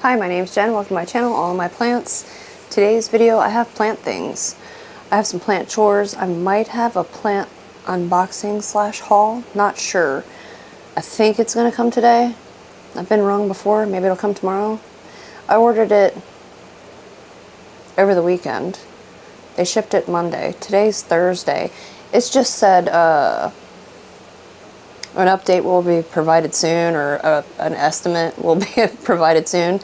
Hi, my name's Jen. Welcome to my channel, All of My Plants. Today's video, I have plant things. I have some plant chores. I might have a plant unboxing slash haul. Not sure. I think it's going to come today. I've been wrong before. Maybe it'll come tomorrow. I ordered it over the weekend. They shipped it Monday. Today's Thursday. It's just said an update will be provided soon, or an estimate will be provided soon.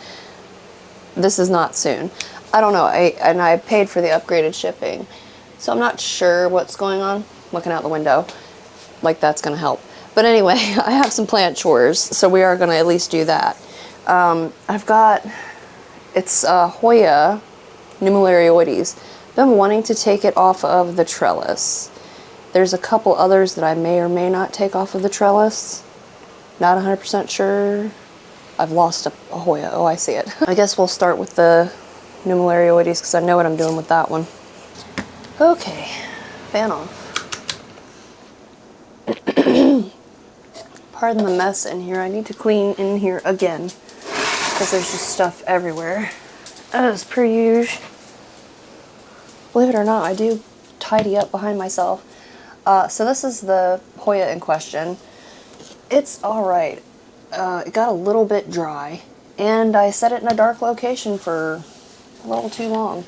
This is not soon. I don't know. I paid for the upgraded shipping, so I'm not sure what's going on. Looking out the window, like that's going to help. But anyway, I have some plant chores, so we are going to at least do that. I've got, it's Hoya Numerarioides. Been wanting to take it off of the trellis. There's a couple others that I may or may not take off of the trellis. Not 100% sure. I've lost a Hoya. Oh, I see it. I guess we'll start with the Numerarioides because I know what I'm doing with that one. Okay, fan off. Pardon the mess in here. I need to clean in here again because there's just stuff everywhere. As per usual. Believe it or not, I do tidy up behind myself. So this is the Hoya in question. It's alright. It got a little bit dry, and I set it in a dark location for a little too long.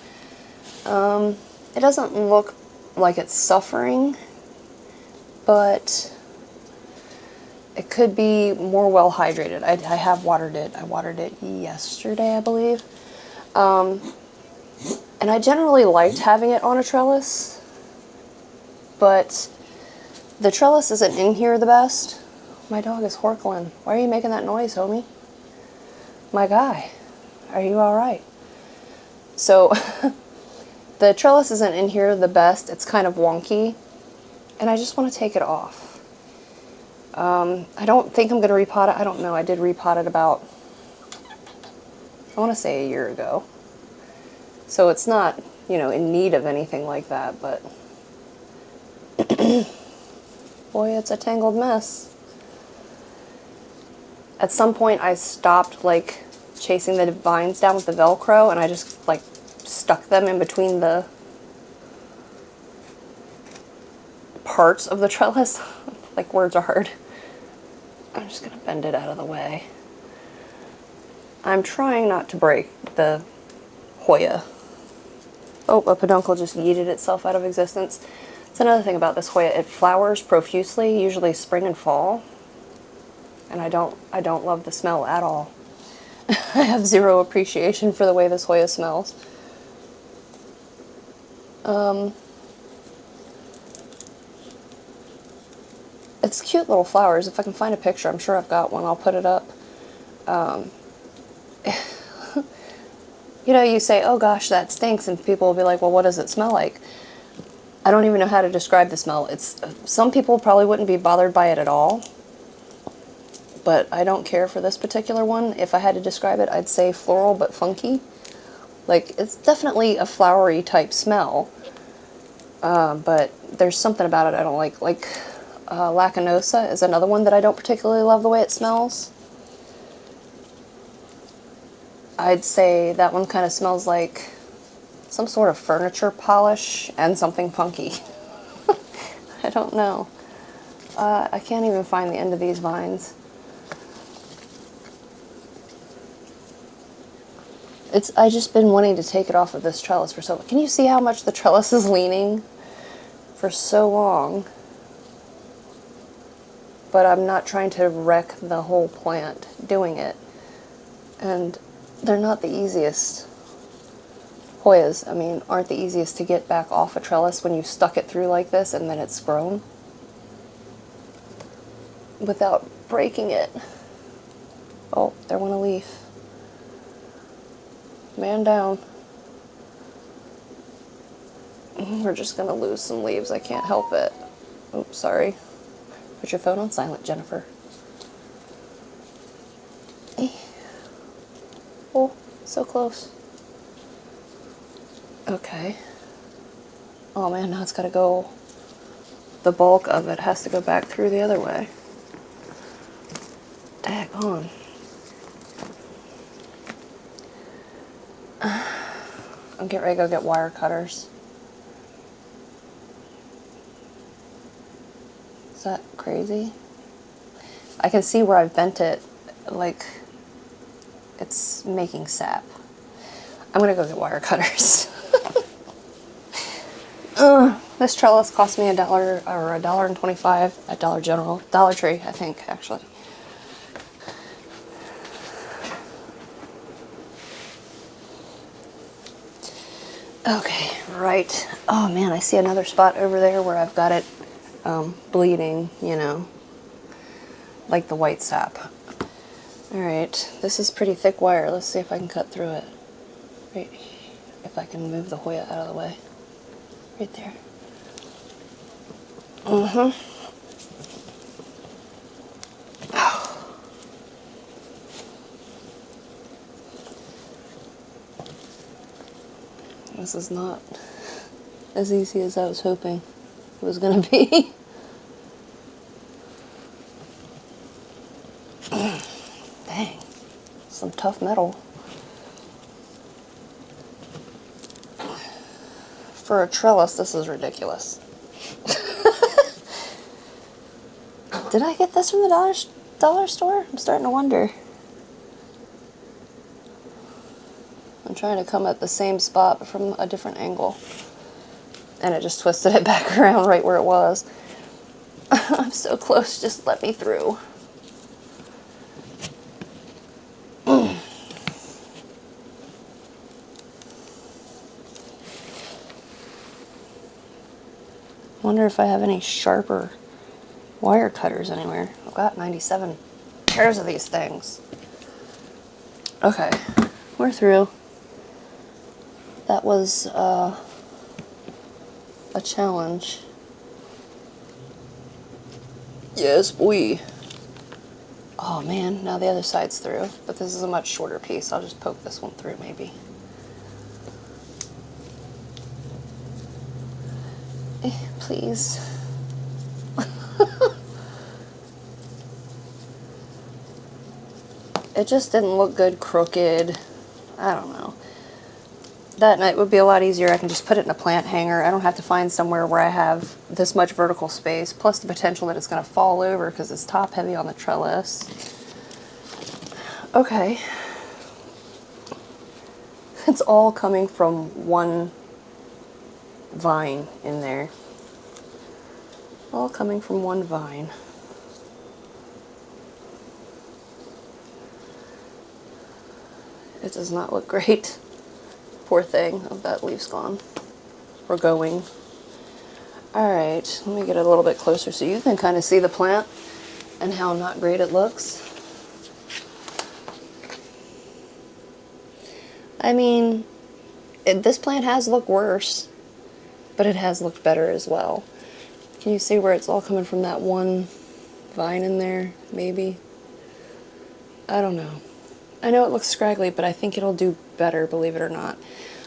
It doesn't look like it's suffering, but it could be more well hydrated. I have watered it. I watered it yesterday, I believe. And I generally liked having it on a trellis, but the trellis isn't in here the best. My dog is horkling. Why are you making that noise, homie? My guy, are you alright? So, the trellis isn't in here the best. It's kind of wonky, and I just want to take it off. I don't think I'm going to repot it. I don't know. I did repot it about, I want to say a year ago. So it's not, you know, in need of anything like that, but boy, it's a tangled mess. At some point I stopped like chasing the vines down with the Velcro, and I just like stuck them in between the parts of the trellis. Like, words are hard. I'm just gonna bend it out of the way. I'm trying not to break the Hoya. Oh, a peduncle just yeeted itself out of existence. That's another thing about this Hoya. It flowers profusely, usually spring and fall. And I don't love the smell at all. I have zero appreciation for the way this Hoya smells. It's cute little flowers. If I can find a picture, I'm sure I've got one. I'll put it up. You know, you say, oh gosh, that stinks, and people will be like, well, what does it smell like? I don't even know how to describe the smell. It's, some people probably wouldn't be bothered by it at all, but I don't care for this particular one. If I had to describe it, I'd say floral but funky. Like, it's definitely a flowery type smell, but there's something about it I don't like. Like, Lacanosa is another one that I don't particularly love the way it smells. I'd say that one kind of smells like some sort of furniture polish and something funky. I don't know. I can't even find the end of these vines. I just been wanting to take it off of this trellis for so long. Can you see how much the trellis is leaning? For so long. But I'm not trying to wreck the whole plant doing it. And they're not the easiest. Hoyas, I mean, aren't the easiest to get back off a trellis when you stuck it through like this and then it's grown without breaking it. Oh, there went a leaf. Man down. We're just gonna lose some leaves. I can't help it. Oops, sorry. Put your phone on silent, Jennifer. Oh, so close. Okay. Oh man, now it's gotta go. The bulk of it has to go back through the other way. Daggone. I'm getting ready to go get wire cutters. Is that crazy? I can see where I've bent it, like it's making sap. I'm gonna go get wire cutters. This trellis cost me $1 or $1.25 at Dollar General, Dollar Tree, I think, actually. Okay, right. Oh man, I see another spot over there where I've got it bleeding, you know, like the white sap. All right, this is pretty thick wire. Let's see if I can cut through it. Right, if I can move the Hoya out of the way. Right there. Oh. This is not as easy as I was hoping it was going to be. Dang, some tough metal. For a trellis, this is ridiculous. Did I get this from the dollar store? I'm starting to wonder. I'm trying to come at the same spot but from a different angle. And it just twisted it back around right where it was. I'm so close, just let me through. Wonder if I have any sharper wire cutters anywhere. I've got 97 pairs of these things. Okay, we're through. That was a challenge. Yes, boy. Oh man, now the other side's through, but this is a much shorter piece. I'll just poke this one through maybe. Please. It just didn't look good crooked. I don't know. That night would be a lot easier. I can just put it in a plant hanger. I don't have to find somewhere where I have this much vertical space, plus the potential that it's going to fall over because it's top heavy on the trellis. Okay. It's all coming from one vine in there. All coming from one vine. It does not look great. Poor thing. Oh, that leaf's gone. Or going. Alright, let me get a little bit closer so you can kind of see the plant and how not great it looks. I mean, this plant has looked worse, but it has looked better as well. Can you see where it's all coming from that one vine in there, maybe? I don't know. I know it looks scraggly, but I think it'll do better, believe it or not.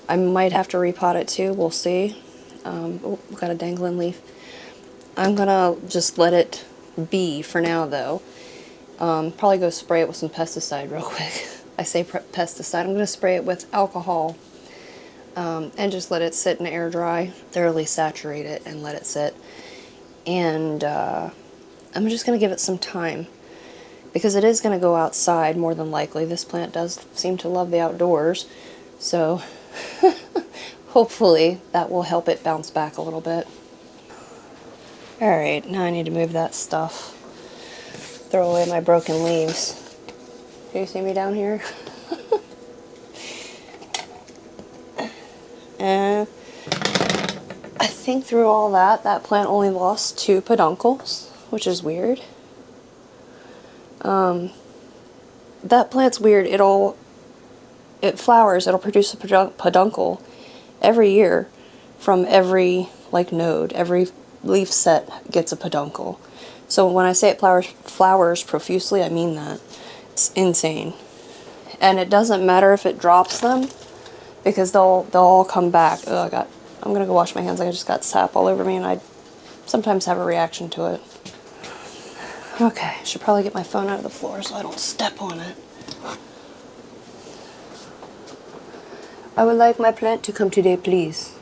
I might have to repot it too, we'll see. Oh, we've got a dangling leaf. I'm gonna just let it be for now though. Probably go spray it with some pesticide real quick. I say pesticide, I'm gonna spray it with alcohol. And just let it sit and air dry, thoroughly saturate it and let it sit. And I'm just going to give it some time because it is going to go outside more than likely. This plant does seem to love the outdoors, so hopefully that will help it bounce back a little bit. Alright, now I need to move that stuff. Throw away my broken leaves. Can you see me down here? And I think through all that plant only lost 2 peduncles, which is weird. That plant's weird. It flowers, it'll produce a peduncle every year from every node. Every leaf set gets a peduncle. So when I say it flowers profusely, I mean that. It's insane. And it doesn't matter if it drops them, because they'll all come back. Oh, I'm gonna go wash my hands. I just got sap all over me, and I sometimes have a reaction to it. Okay, I should probably get my phone out of the floor so I don't step on it. I would like my plant to come today, please.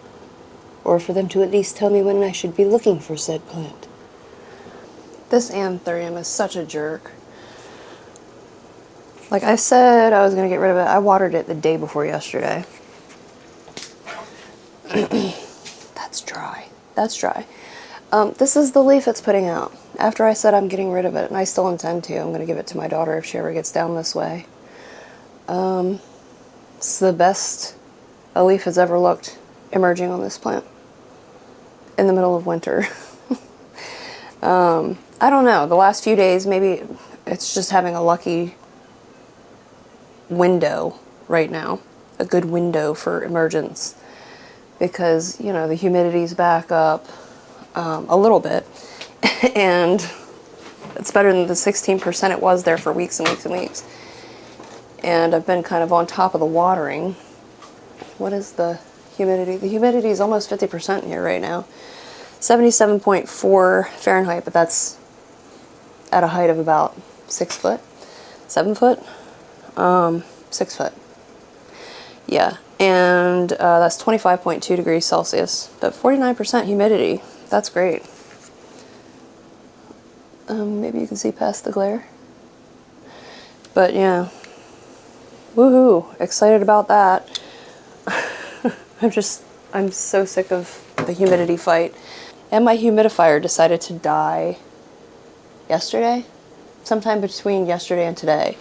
Or for them to at least tell me when I should be looking for said plant. This Anthurium is such a jerk. Like I said I was going to get rid of it. I watered it the day before yesterday. That's dry. That's dry. This is the leaf it's putting out. After I said I'm getting rid of it, and I still intend to. I'm going to give it to my daughter if she ever gets down this way. It's the best a leaf has ever looked emerging on this plant in the middle of winter. I don't know. The last few days, maybe it's just having a lucky window right now. A good window for emergence. Because, you know, the humidity's back up a little bit. And it's better than the 16% it was there for weeks and weeks and weeks. And I've been kind of on top of the watering. What is the humidity? The humidity is almost 50% here right now. 77.4 Fahrenheit, but that's at a height of about 6 foot, 7 foot, 6 foot. Yeah, and that's 25.2 degrees Celsius, but 49% humidity. That's great. Maybe you can see past the glare. But yeah, woohoo, excited about that. I'm so sick of the humidity fight. And my humidifier decided to die yesterday, sometime between yesterday and today.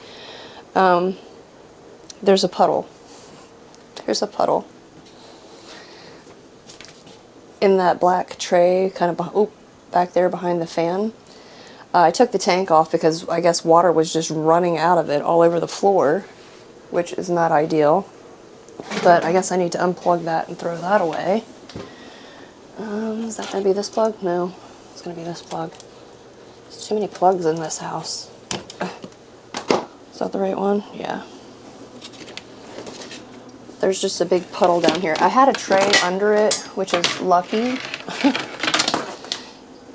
There's a puddle. There's a puddle in that black tray, kind of back there behind the fan. I took the tank off because I guess water was just running out of it all over the floor, which is not ideal. But I guess I need to unplug that and throw that away. Is that going to be this plug? No, it's going to be this plug. There's too many plugs in this house. Is that the right one? Yeah. There's just a big puddle down here. I had a tray under it, which is lucky.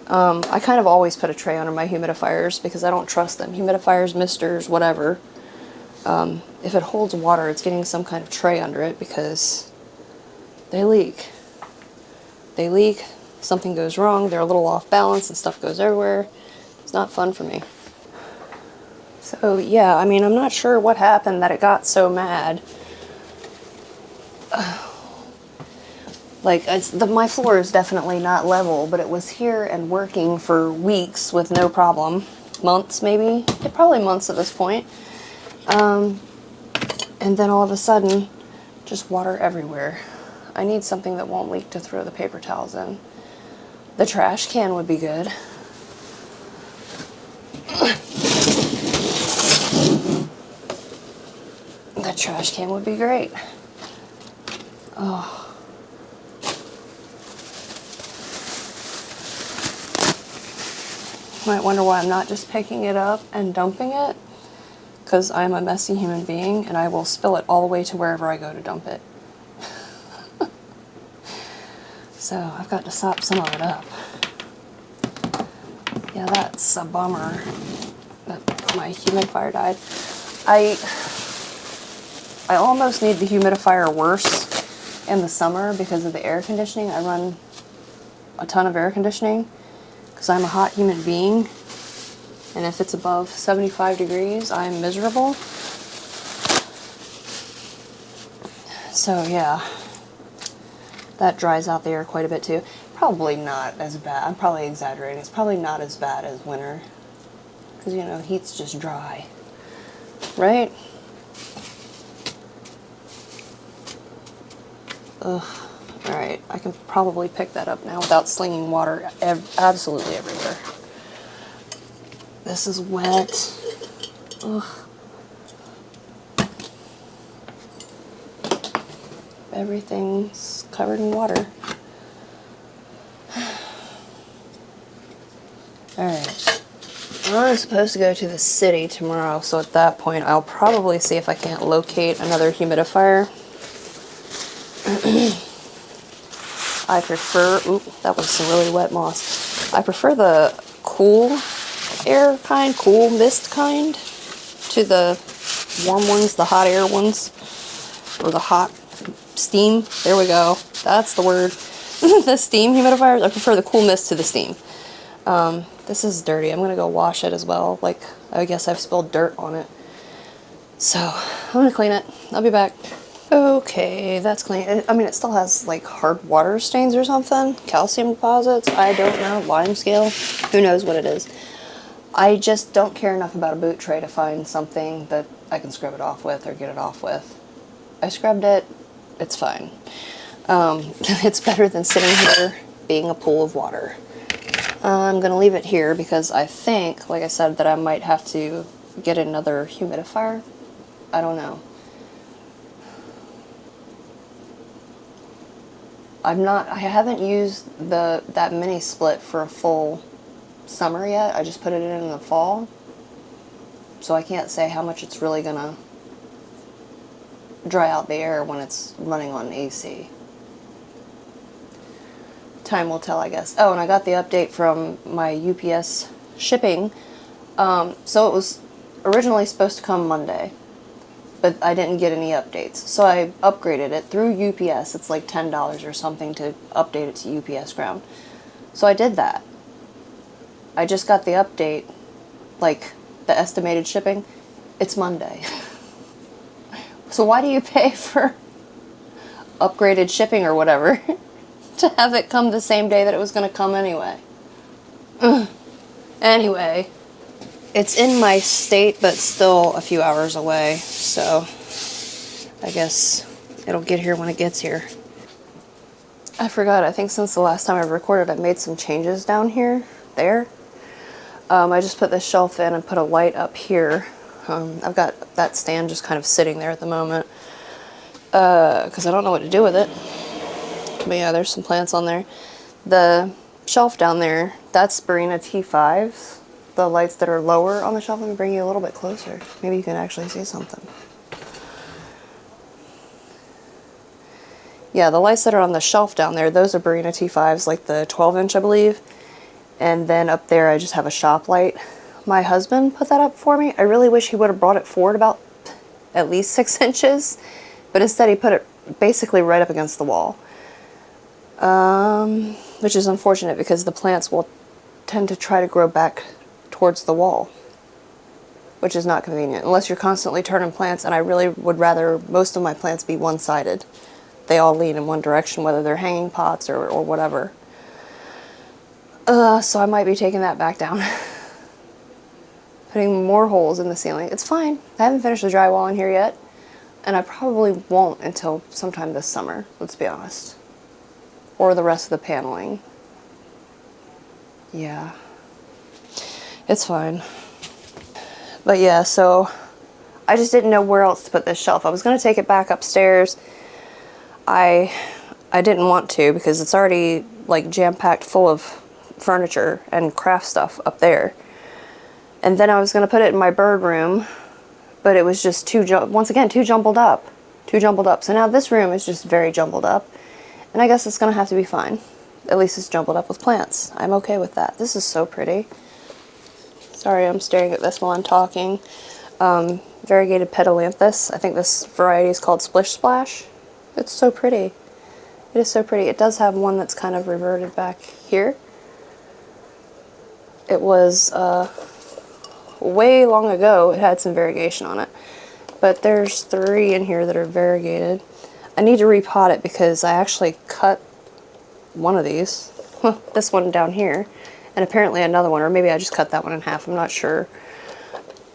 I kind of always put a tray under my humidifiers because I don't trust them. Humidifiers, misters, whatever. If it holds water, it's getting some kind of tray under it because they leak. They leak, something goes wrong, they're a little off balance and stuff goes everywhere. It's not fun for me. So yeah, I mean, I'm not sure what happened that it got so mad. Like, my floor is definitely not level, but it was here and working for weeks with no problem. Months, maybe? Probably months at this point. And then all of a sudden, just water everywhere. I need something that won't leak to throw the paper towels in. The trash can would be good. The trash can would be great. Oh. Might wonder why I'm not just picking it up and dumping it. Because I'm a messy human being and I will spill it all the way to wherever I go to dump it. So I've got to sop some of it up. Yeah, that's a bummer that my humidifier died. I almost need the humidifier worse in the summer because of the air conditioning. I run a ton of air conditioning because I'm a hot human being. And if it's above 75 degrees, I'm miserable. So yeah, that dries out the air quite a bit too. Probably not as bad. I'm probably exaggerating. It's probably not as bad as winter. Because, you know, heat's just dry. Right? Ugh. Alright, I can probably pick that up now without slinging water absolutely everywhere. This is wet. Ugh. Everything's covered in water. Alright. I'm supposed to go to the city tomorrow, so at that point I'll probably see if I can't locate another humidifier. I prefer, oop, that was some really wet moss. I prefer the cool air kind, cool mist kind, to the warm ones, the hot air ones, or the hot steam. There we go. That's the word. The steam humidifiers. I prefer the cool mist to the steam. This is dirty. I'm gonna go wash it as well. Like, I guess I've spilled dirt on it. So, I'm gonna clean it. I'll be back. Okay, that's clean. I mean, it still has like hard water stains or something. Calcium deposits. I don't know. Lime scale. Who knows what it is. I just don't care enough about a boot tray to find something that I can scrub it off with or get it off with. I scrubbed it. It's fine. It's better than sitting here being a pool of water. I'm going to leave it here because I think, like I said, that I might have to get another humidifier. I don't know. I haven't used that mini split for a full summer yet. I just put it in the fall. So I can't say how much it's really going to dry out the air when it's running on AC. Time will tell, I guess. Oh, and I got the update from my UPS shipping. So it was originally supposed to come Monday, but I didn't get any updates. So I upgraded it through UPS. It's like $10 or something to update it to UPS ground. So I did that. I just got the update, like the estimated shipping. It's Monday. So why do you pay for upgraded shipping or whatever to have it come the same day that it was going to come anyway? Anyway, it's in my state, but still a few hours away, so I guess it'll get here when it gets here. I forgot, I think since the last time I recorded, I've made some changes down here, there. I just put this shelf in and put a light up here. I've got that stand just kind of sitting there at the moment, because I don't know what to do with it. But yeah, there's some plants on there. The shelf down there, that's Barina T5s. The lights that are lower on the shelf, let me bring you a little bit closer. Maybe you can actually see something. Yeah, the lights that are on the shelf down there, those are Barina T5s, like the 12-inch, I believe. And then up there, I just have a shop light. My husband put that up for me. I really wish he would have brought it forward about at least 6 inches, but instead he put it basically right up against the wall. Which is unfortunate because the plants will tend to try to grow back towards the wall, which is not convenient unless you're constantly turning plants, and I really would rather most of my plants be one-sided. They all lean in one direction, whether they're hanging pots or whatever. So I might be taking that back down. Putting more holes in the ceiling. It's fine. I haven't finished the drywall in here yet, and I probably won't until sometime this summer, let's be honest. Or the rest of the paneling. Yeah. It's fine. But yeah, so I just didn't know where else to put this shelf. I was going to take it back upstairs. I didn't want to because it's already like jam-packed full of furniture and craft stuff up there. And then I was going to put it in my bird room, but it was just too jumbled up. So now this room is just very jumbled up. And I guess it's going to have to be fine. At least it's jumbled up with plants. I'm okay with that. This is so pretty. Sorry, I'm staring at this while I'm talking. Variegated Petalanthus. I think this variety is called Splish Splash. It's so pretty. It is so pretty. It does have one that's kind of reverted back here. It was way long ago. It had some variegation on it. But there's 3 in here that are variegated. I need to repot it because I actually cut one of these, this one down here, and apparently another one, or maybe I just cut that one in half, I'm not sure,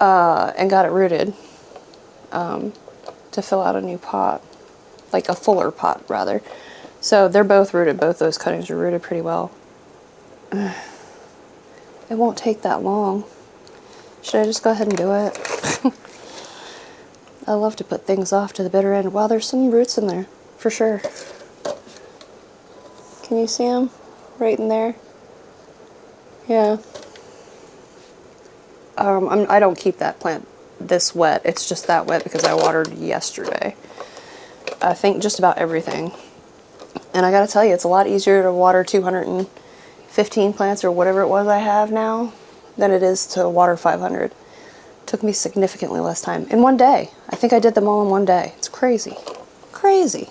and got it rooted to fill out a new pot, like a fuller pot rather. So they're both rooted, both those cuttings are rooted pretty well. It won't take that long. Should I just go ahead and do it? I love to put things off to the bitter end. Wow, there's some roots in there, for sure. Can you see them? Right in there? Yeah. I don't keep that plant this wet. It's just that wet because I watered yesterday. I think just about everything. And I gotta tell you, it's a lot easier to water 215 plants or whatever it was I have now than it is to water 500. Took me significantly less time in one day. I think I did them all in one day. It's crazy. Crazy.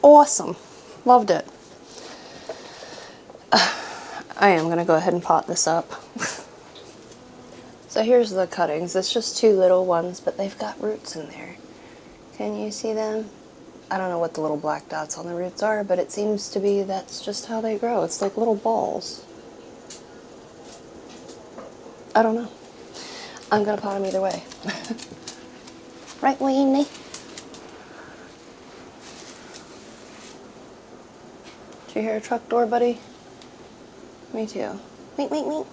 Awesome. Loved it. I am going to go ahead and pot this up. So here's the cuttings. It's just two little ones, but they've got roots in there. Can you see them? I don't know what the little black dots on the roots are, but it seems to be that's just how they grow. It's like little balls. I don't know. I'm going to pot them either way. Right, Weenie? Did you hear a truck door, buddy? Me too. Meet, meet, meet.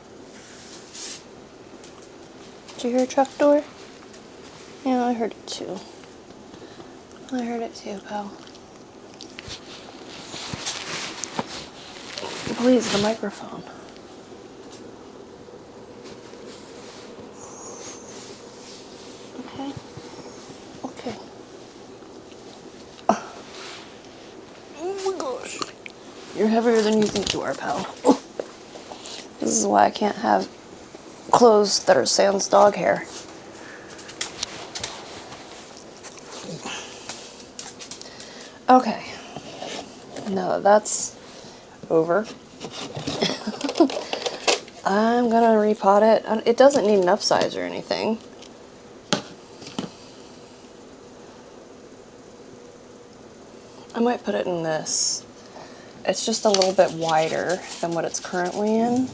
Did you hear a truck door? Yeah, I heard it too. I heard it too, pal. Please, the microphone. Okay. Okay. Oh my gosh. You're heavier than you think you are, pal. This is why I can't have clothes that are sans dog hair. Okay. Now that that's over, I'm gonna repot it. It doesn't need enough size or anything. I might put it in this. It's just a little bit wider than what it's currently in.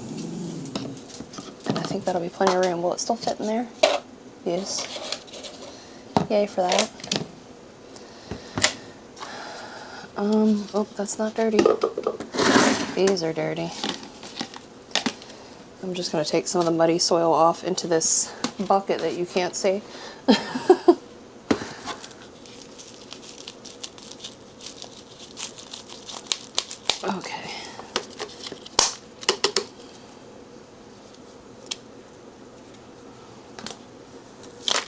And I think that'll be plenty of room. Will it still fit in there? Yes. Yay for that. Oh, that's not dirty. These are dirty. I'm just going to take some of the muddy soil off into this bucket that you can't see. Okay.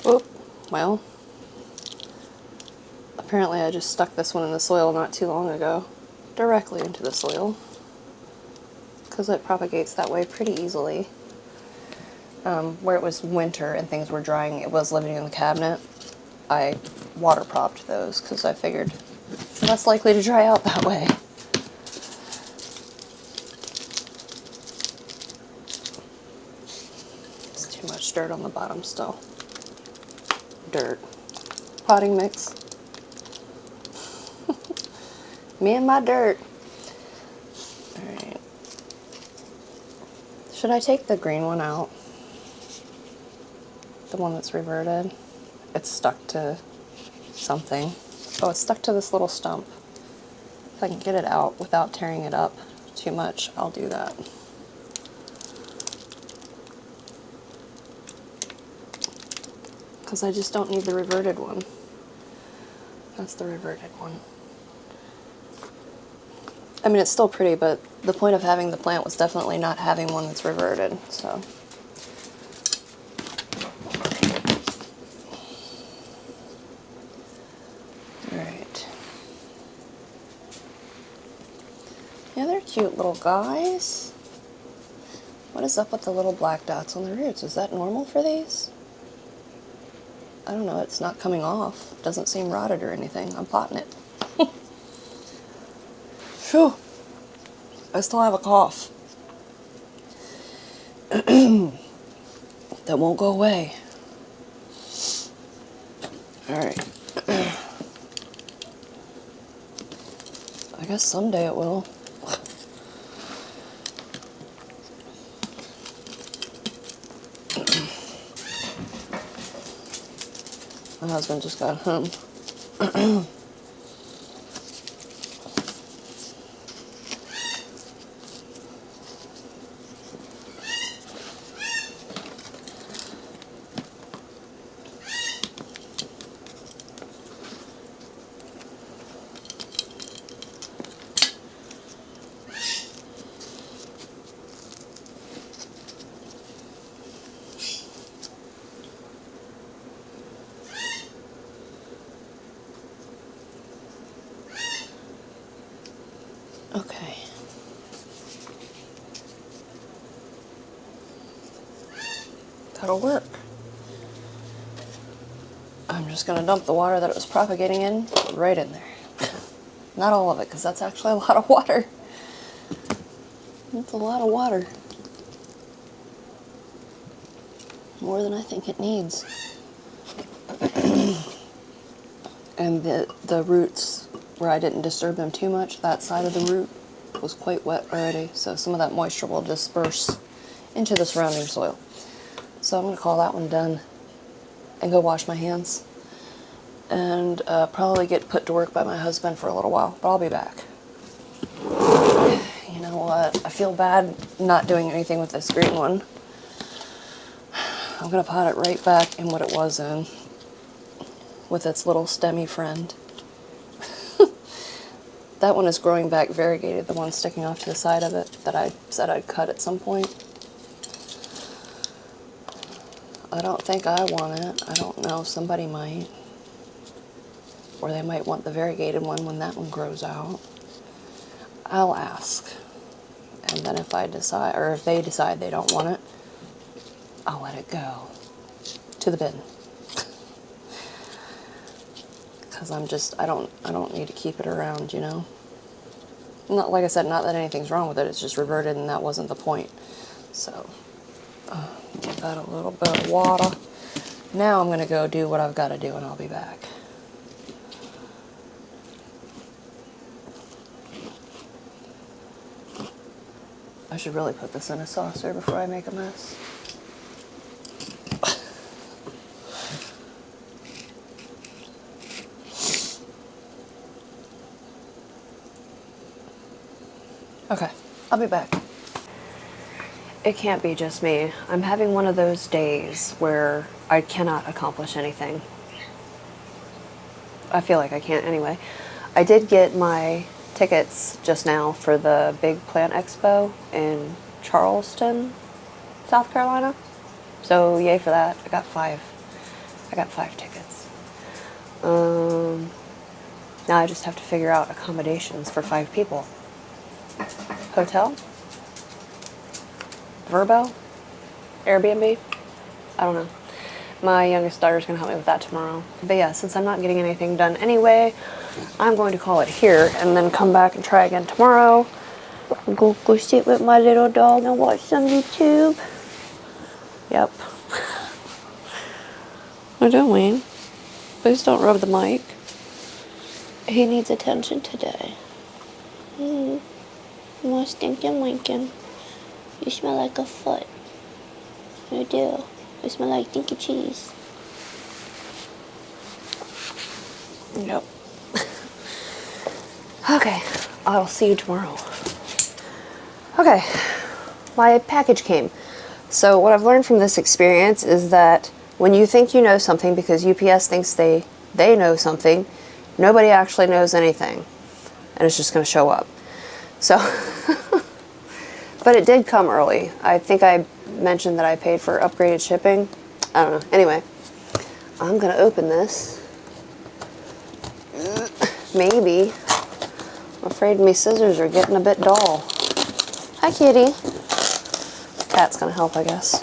Oh, well. Apparently I just stuck this one in the soil not too long ago. Directly into the soil. Because it propagates that way pretty easily. Where it was winter and things were drying, it was living in the cabinet. I water propped those because I figured less likely to dry out that way. It's too much dirt on the bottom still. Dirt. Potting mix. Me and my dirt. Alright. Should I take the green one out? The one that's reverted? It's stuck to something. Oh, it's stuck to this little stump. If I can get it out without tearing it up too much, I'll do that. Because I just don't need the reverted one. That's the reverted one. I mean, it's still pretty, but the point of having the plant was definitely not having one that's reverted, so. Alright. Yeah, they're cute little guys. What is up with the little black dots on the roots? Is that normal for these? I don't know, it's not coming off. It doesn't seem rotted or anything. I'm potting it. Phew. I still have a cough. That won't go away. Alright. I guess someday it will. My husband just got home. Okay. That'll work. I'm just going to dump the water that it was propagating in right in there. Not all of it, because that's actually a lot of water. That's a lot of water. More than I think it needs. And the roots, where I didn't disturb them too much, that side of the root was quite wet already, so some of that moisture will disperse into the surrounding soil. So I'm going to call that one done and go wash my hands and probably get put to work by my husband for a little while, but I'll be back. You know what? I feel bad not doing anything with this green one. I'm going to pot it right back in what it was in with its little stemmy friend. That one is growing back variegated, the one sticking off to the side of it that I said I'd cut at some point. I don't think I want it. I don't know, somebody might. Or they might want the variegated one when that one grows out. I'll ask. And then if I decide, or if they decide they don't want it, I'll let it go to the bin. Because I don't need to keep it around, you know? Not, like I said, not that anything's wrong with it, it's just reverted and that wasn't the point. So, give that a little bit of water. Now I'm going to go do what I've got to do and I'll be back. I should really put this in a saucer before I make a mess. Okay, I'll be back. It can't be just me. I'm having one of those days where I cannot accomplish anything. I feel like I can't anyway. I did get my tickets just now for the big plant expo in Charleston, South Carolina. So yay for that. I got five tickets. Now I just have to figure out accommodations for 5 people. Hotel? Verbo? Airbnb? I don't know. My youngest daughter's going to help me with that tomorrow. But yeah, since I'm not getting anything done anyway, I'm going to call it here and then come back and try again tomorrow. Go sit with my little dog and watch some YouTube. Yep. What are you doing? Please don't rub the mic. He needs attention today. More stinking Lincoln. You smell like a foot. You do. You smell like stinky cheese. Yep. Okay, I'll see you tomorrow. Okay, my package came. So what I've learned from this experience is that when you think you know something because UPS thinks they know something, nobody actually knows anything. And it's just going to show up. So, but it did come early. I think I mentioned that I paid for upgraded shipping. I don't know. Anyway, I'm going to open this. Maybe. I'm afraid my scissors are getting a bit dull. Hi, kitty. Cat's going to help, I guess.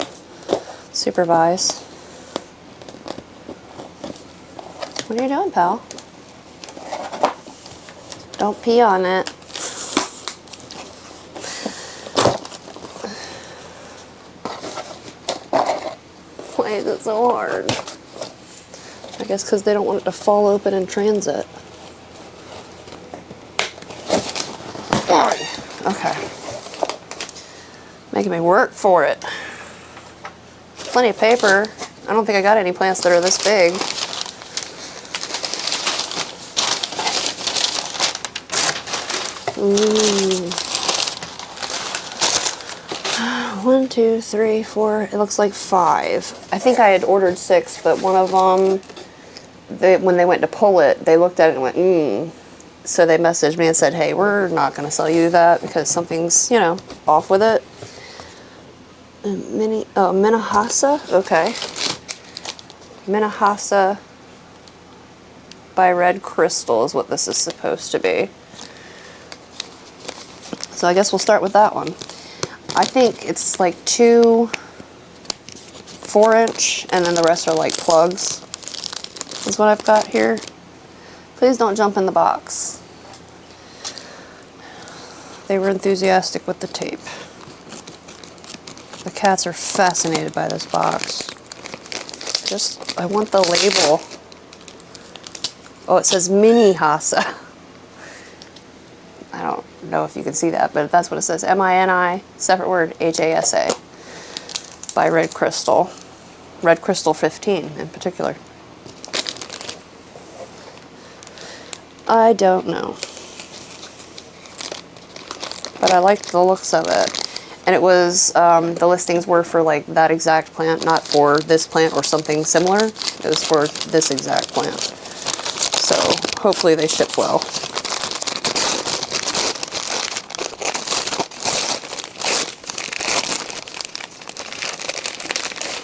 Supervise. What are you doing, pal? Don't pee on it. Why is it so hard? I guess because they don't want it to fall open in transit. Okay. Making me work for it. Plenty of paper. I don't think I got any plants that are this big. Ooh. 1, 2, 3, 4. It looks like 5. I think I had ordered 6, but one of them, when they went to pull it, they looked at it and went, So they messaged me and said, hey, we're not going to sell you that because something's, you know, off with it. Minahasa? Okay. Minahasa by Red Crystal is what this is supposed to be. So I guess we'll start with that one. I think it's like 2 4-inch and then the rest are like plugs. Is what I've got here. Please don't jump in the box. They were enthusiastic with the tape. The cats are fascinated by this box. I want the label. Oh, it says Mini Hasa. I don't know if you can see that, but that's what it says. M-I-N-I, separate word, H-A-S-A, by Red Crystal. Red Crystal 15 in particular. I don't know. But I liked the looks of it. And it was, the listings were for like that exact plant, not for this plant or something similar. It was for this exact plant. So hopefully they ship well.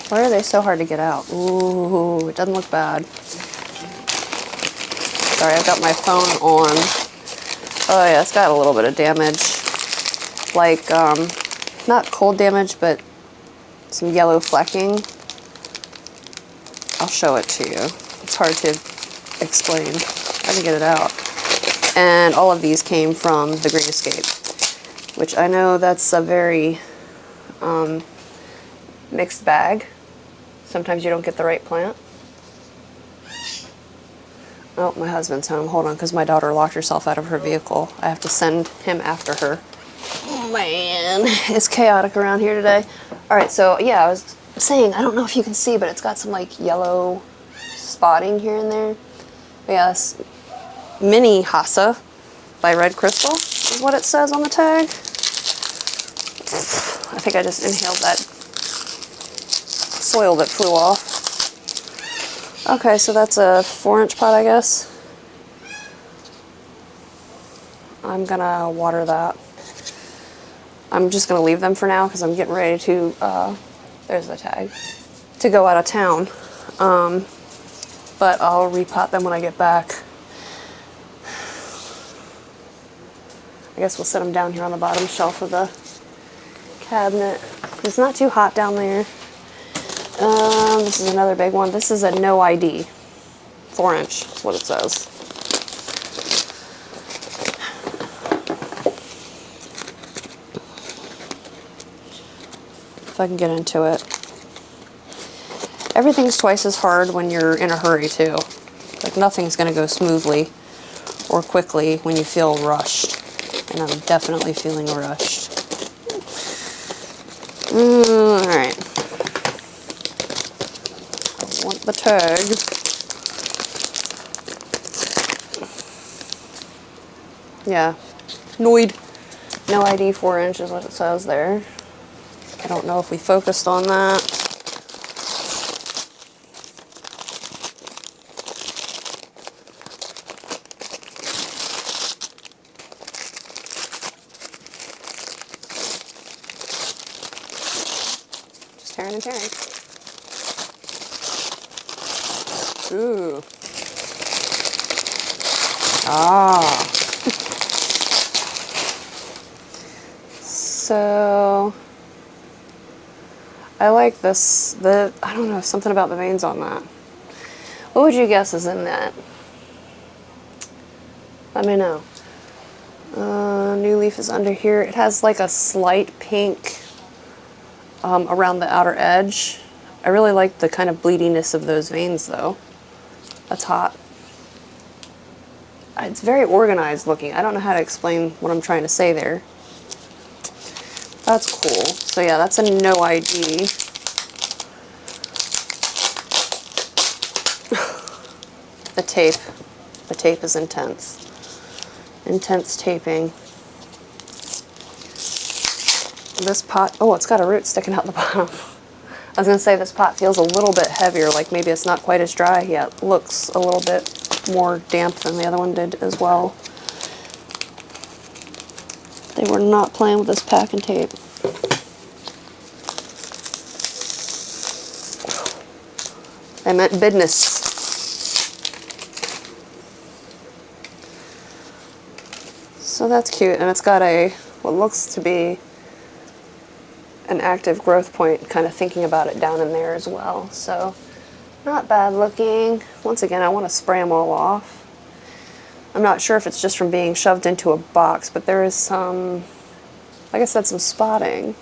Why are they so hard to get out? Ooh, it doesn't look bad. Sorry, I've got my phone on. Oh yeah, it's got a little bit of damage. Like, not cold damage, but some yellow flecking. I'll show it to you. It's hard to explain. I can get it out. And all of these came from the Green Escape, which I know that's a very mixed bag. Sometimes you don't get the right plant. Oh, my husband's home. Hold on, because my daughter locked herself out of her vehicle. I have to send him after her. Oh, man, it's chaotic around here today. All right, so yeah, I was saying, I don't know if you can see, but it's got some like yellow spotting here and there. But yeah, this Mini Hasa by Red Crystal is what it says on the tag. I think I just inhaled that soil that flew off. Okay, so that's a 4-inch pot, I guess. I'm gonna water that. I'm just gonna leave them for now because I'm getting ready to, there's the tag, to go out of town. But I'll repot them when I get back. I guess we'll set them down here on the bottom shelf of the cabinet. It's not too hot down there. This is another big one. This is a no ID. 4-inch is what it says. If I can get into it. Everything's twice as hard when you're in a hurry too. Like nothing's gonna go smoothly or quickly when you feel rushed. And I'm definitely feeling rushed. Alright. I want the tag. Yeah. Noid. No ID 4-inch is what it says there. I don't know if we focused on that. Just tearing and tearing. Ooh. Ah. So I like this, I don't know, something about the veins on that. What would you guess is in that? Let me know. New leaf is under here. It has like a slight pink around the outer edge. I really like the kind of bleediness of those veins though. That's hot. It's very organized looking. I don't know how to explain what I'm trying to say there. That's cool. So yeah, that's a no ID. The tape. The tape is intense. Intense taping. This pot, oh, it's got a root sticking out the bottom. I was gonna say this pot feels a little bit heavier, like maybe it's not quite as dry. Yeah, it looks a little bit more damp than the other one did as well. They were not playing with this packing tape. I meant business. So that's cute, and it's got a, what looks to be an active growth point, kind of thinking about it down in there as well. So not bad looking. Once again, I want to spray them all off. I'm not sure if it's just from being shoved into a box, but there is some Like I said, some spotting.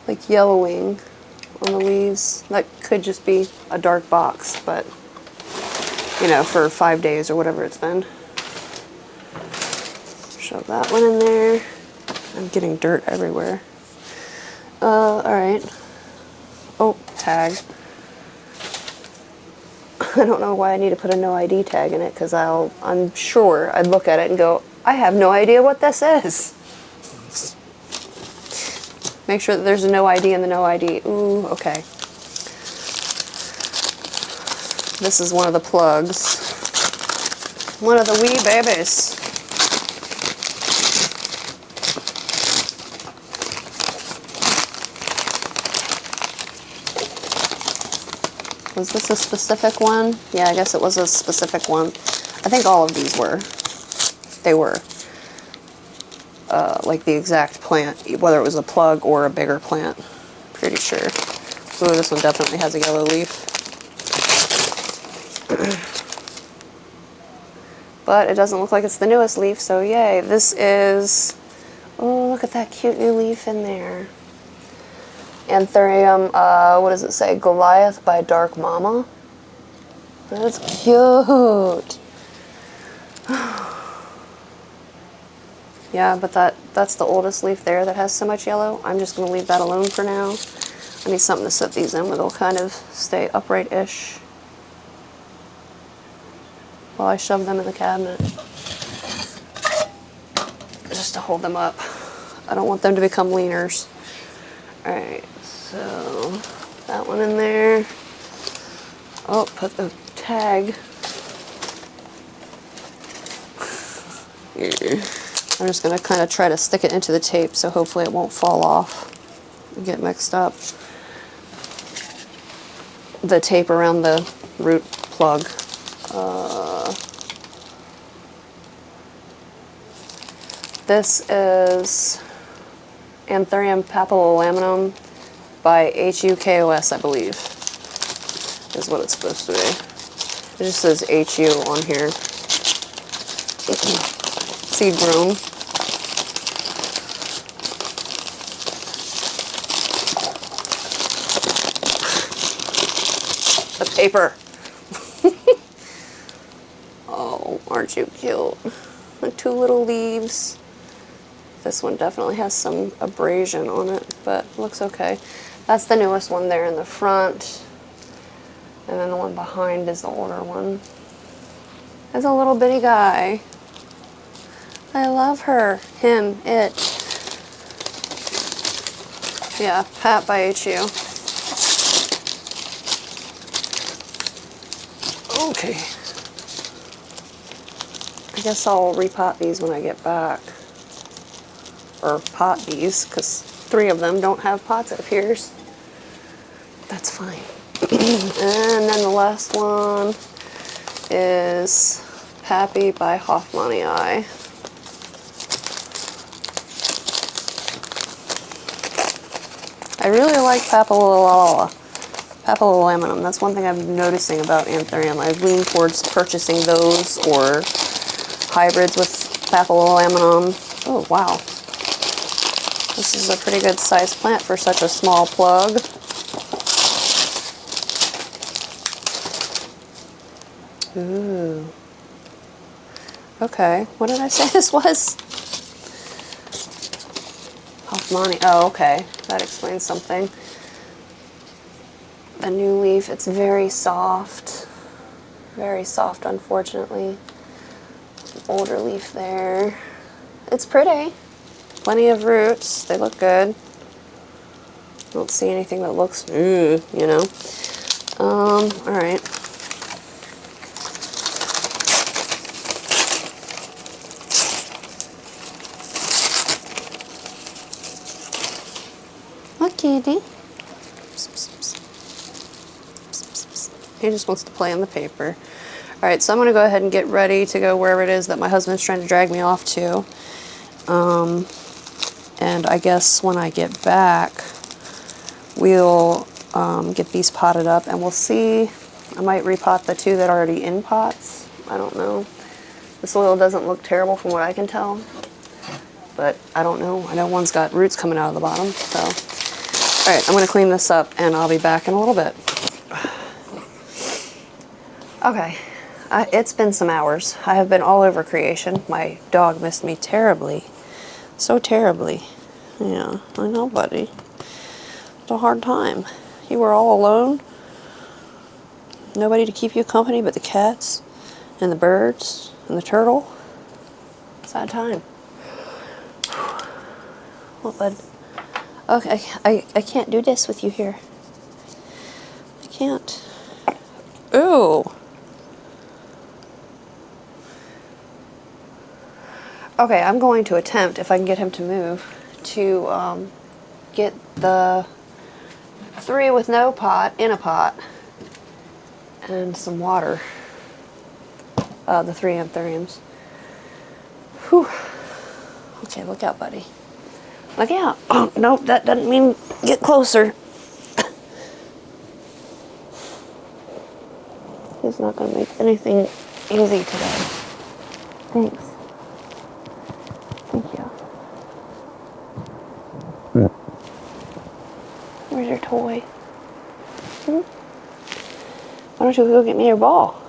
Like yellowing on the leaves. That could just be a dark box, but you know, for 5 days or whatever it's been. Shove that one in there. I'm getting dirt everywhere. Alright. Oh, tag. I don't know why I need to put a no ID tag in it, because I'm sure I'd look at it and go, I have no idea what this is. Make sure that there's a no ID in the no ID. Ooh, okay. This is one of the plugs. One of the wee babies. Was this a specific one? Yeah, I guess it was a specific one. I think all of these were. They were. Like the exact plant, whether it was a plug or a bigger plant. Pretty sure. Ooh, this one definitely has a yellow leaf. But it doesn't look like it's the newest leaf, so yay. This is... Oh, look at that cute new leaf in there. Anthurium, what does it say? Goliath by Dark Mama. That's cute. Yeah, but that's the oldest leaf there that has so much yellow. I'm just going to leave that alone for now. I need something to set these in where they'll kind of stay upright-ish while I shove them in the cabinet. Just to hold them up. I don't want them to become leaners. Alright, so that one in there. Oh, put the tag. I'm just going to kind of try to stick it into the tape so hopefully it won't fall off and get mixed up. The tape around the root plug. This is Anthurium papillolamminum by HUKOS, I believe, is what it's supposed to be. It just says HU on here. Seed grown. The paper. Oh, aren't you cute? The two little leaves. This one definitely has some abrasion on it, but looks okay. That's the newest one there in the front. And then the one behind is the older one. There's a little bitty guy. I love her. Him. It. Yeah, Pat by HU. Okay. I guess I'll repot these when I get back. Or pot these, because 3 of them don't have pots, it appears. That's fine. And then the last one is Pappy by Hoffmanii. I really like papillolamminum. That's one thing I'm noticing about Anthurium. I've leaned towards purchasing those or hybrids with papillolamminum. Oh, wow. This is a pretty good sized plant for such a small plug. Ooh. Okay, what did I say this was? Hoffmanii. Oh, okay. That explains something. The new leaf, it's very soft. Very soft, unfortunately. Older leaf there. It's pretty. Plenty of roots. They look good. Don't see anything that looks, you know. Alright. Look, kitty. He just wants to play on the paper. Alright, so I'm going to go ahead and get ready to go wherever it is that my husband's trying to drag me off to. And I guess when I get back, we'll get these potted up and we'll see. I might repot the 2 that are already in pots. I don't know. The soil doesn't look terrible from what I can tell. but I don't know. I know one's got roots coming out of the bottom, so. All right, I'm gonna clean this up and I'll be back in a little bit. Okay, it's been some hours. I have been all over creation. My dog missed me terribly. So terribly. Yeah, I know, buddy. It's a hard time. You were all alone. Nobody to keep you company but the cats and the birds and the turtle. Sad time. Well, bud. Okay, I can't do this with you here. I can't. Ooh. Okay, I'm going to attempt, if I can get him to move, to get the 3 with no pot in a pot and some water. The 3 Anthuriums. Whew. Okay, look out, buddy. Look out. Oh, nope, that doesn't mean get closer. He's not going to make anything easy today. Thanks. Thank you. Where's your toy? Hmm? Why don't you go get me your ball?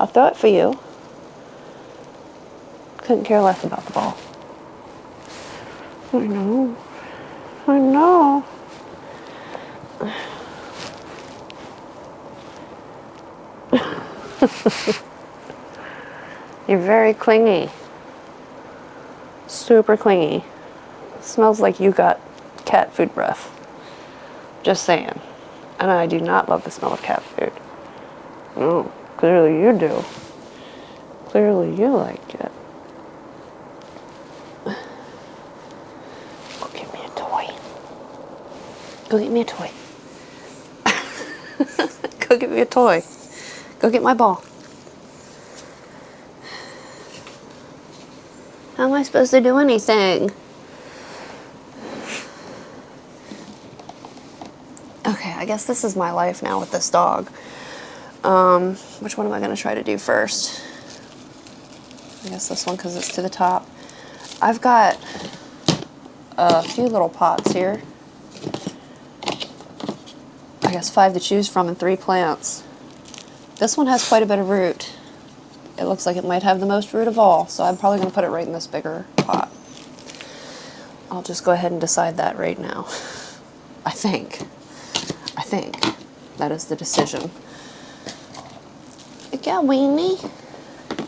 I'll throw it for you. Couldn't care less about the ball. I know. I know. You're very clingy. Super clingy. Smells like you got cat food breath. Just saying. And I do not love the smell of cat food. No, clearly you do. Clearly you like it. Go get me a toy. Go get me a toy. Go get me a toy. Go get my ball. How am I supposed to do anything? Okay, I guess this is my life now with this dog. Which one am I going to try to do first? I guess this one because it's to the top. I've got a few little pots here. I guess 5 to choose from and 3 plants. This one has quite a bit of root. It looks like it might have the most root of all, so I'm probably going to put it right in this bigger pot. I'll just go ahead and decide that right now. I think that is the decision. Yeah, Weenie,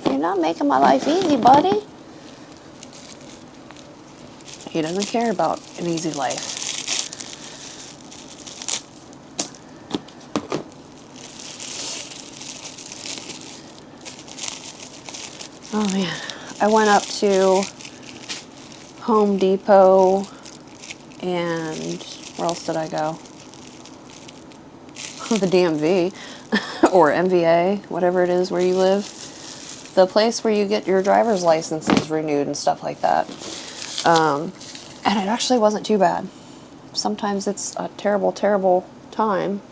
you're not making my life easy, buddy. He doesn't care about an easy life. Oh man, I went up to Home Depot and where else did I go? The DMV or MVA, whatever it is where you live. The place where you get your driver's licenses renewed and stuff like that. And it actually wasn't too bad. Sometimes it's a terrible, terrible time,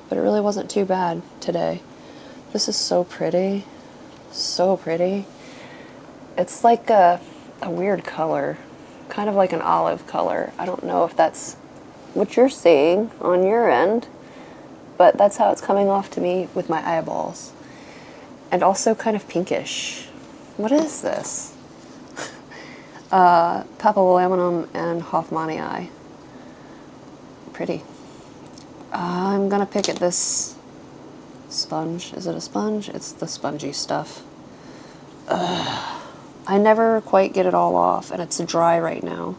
but it really wasn't too bad today. This is so pretty. So pretty. It's like a weird color, kind of like an olive color. I don't know if that's what you're seeing on your end, but that's how it's coming off to me with my eyeballs. And also kind of pinkish. What is this? Papillomanum and Hoffmanii. Pretty. I'm gonna pick at this sponge. Is it a sponge? It's the spongy stuff. I never quite get it all off, and it's dry right now.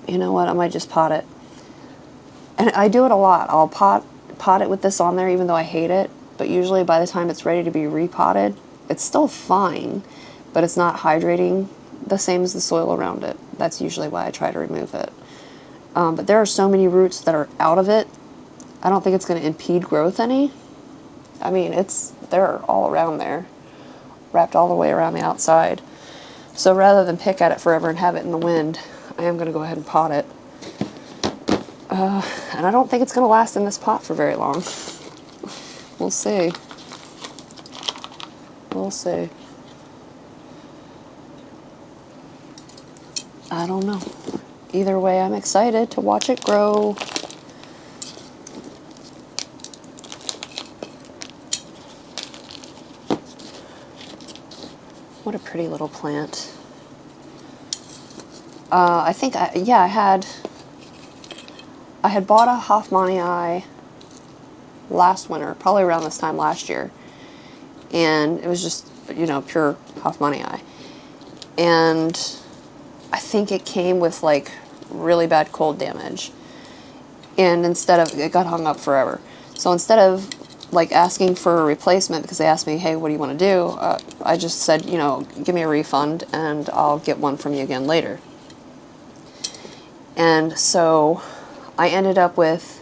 You know what? I might just pot it. And I do it a lot. I'll pot it with this on there, even though I hate it. But usually by the time it's ready to be repotted, it's still fine, but it's not hydrating the same as the soil around it. That's usually why I try to remove it. But there are so many roots that are out of it, I don't think it's going to impede growth any. I mean, they're all around there, wrapped all the way around the outside. So rather than pick at it forever and have it in the wind, I am going to go ahead and pot it. And I don't think it's going to last in this pot for very long. We'll see. We'll see. I don't know. Either way, I'm excited to watch it grow. What a pretty little plant. I think, yeah, I had bought a Hoffmanii last winter, probably around this time last year. And it was just, you know, pure Hoffmanii. And I think it came with like really bad cold damage. And instead of, it got hung up forever. So instead of like asking for a replacement, because they asked me, hey, what do you want to do? I just said, you know, give me a refund and I'll get one from you again later. And so I ended up with,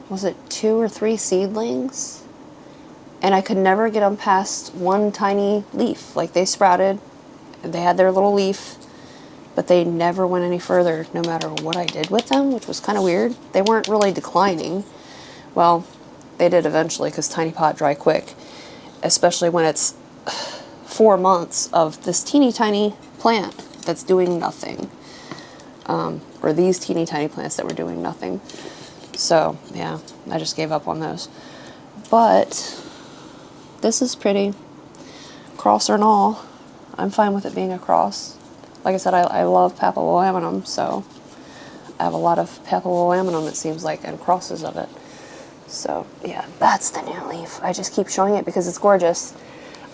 was it 2 or 3 seedlings? And I could never get them past one tiny leaf. Like they sprouted, they had their little leaf, but they never went any further no matter what I did with them, which was kind of weird. They weren't really declining. Well, they did eventually because tiny pot dry quick, especially when it's 4 months of this teeny tiny plant that's doing nothing. Or these teeny tiny plants that were doing nothing. So yeah, I just gave up on those. But this is pretty. Cross or all, I'm fine with it being a cross. Like I said, I love papilloaminum, so I have a lot of papilloaminum, it seems like, and crosses of it. So yeah, that's the new leaf. I just keep showing it because it's gorgeous.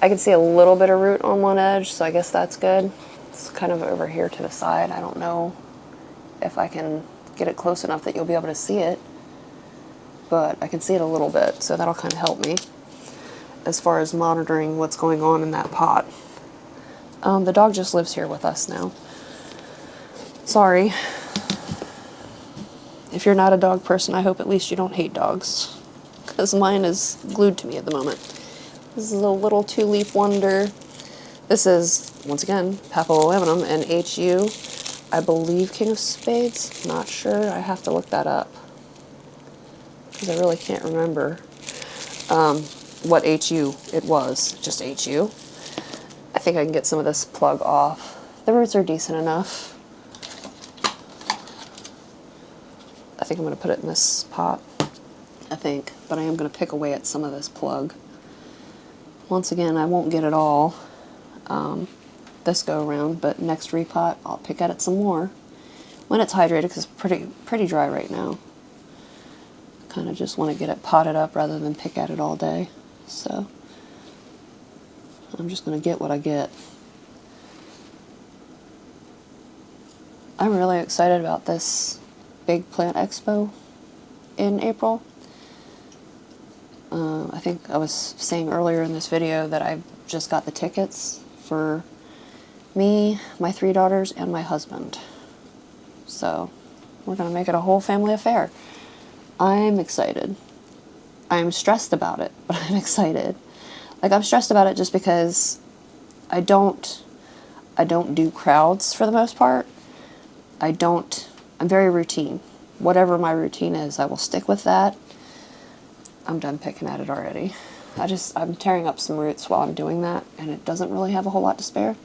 I can see a little bit of root on one edge, so I guess that's good. It's kind of over here to the side. I don't know if I can get it close enough that you'll be able to see it, but I can see it a little bit, so that'll kind of help me as far as monitoring what's going on in that pot. The dog just lives here with us now. Sorry. If you're not a dog person, I hope at least you don't hate dogs, because mine is glued to me at the moment. This is a little 2-leaf wonder. This is, once again, papilloaminum and HU. I believe King of Spades. Not sure. I have to look that up because I really can't remember what HU it was. Just HU. I think I can get some of this plug off. The roots are decent enough. I think I'm going to put it in this pot. I think. But I am going to pick away at some of this plug. Once again, I won't get it all this go around, but next repot I'll pick at it some more when it's hydrated, because it's pretty dry right now. Kind of just want to get it potted up rather than pick at it all day. So I'm just going to get what I get. I'm really excited about this big plant expo in April. I think I was saying earlier in this video that I just got the tickets for me, my 3 daughters, and my husband. So we're going to make it a whole family affair. I'm excited. I'm stressed about it, but I'm excited. Like, I'm stressed about it just because I don't do crowds for the most part. I'm very routine. Whatever my routine is, I will stick with that. I'm done picking at it already. I'm tearing up some roots while I'm doing that, and it doesn't really have a whole lot to spare.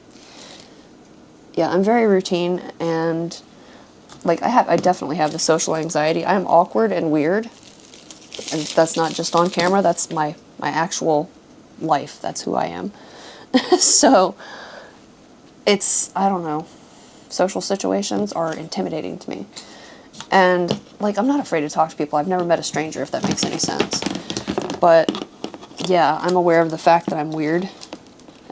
Yeah, I'm very routine, and like I definitely have the social anxiety. I'm awkward and weird, and that's not just on camera. That's my actual life. That's who I am. So it's, I don't know, social situations are intimidating to me. And like, I'm not afraid to talk to people. I've never met a stranger, if that makes any sense. But yeah, I'm aware of the fact that I'm weird.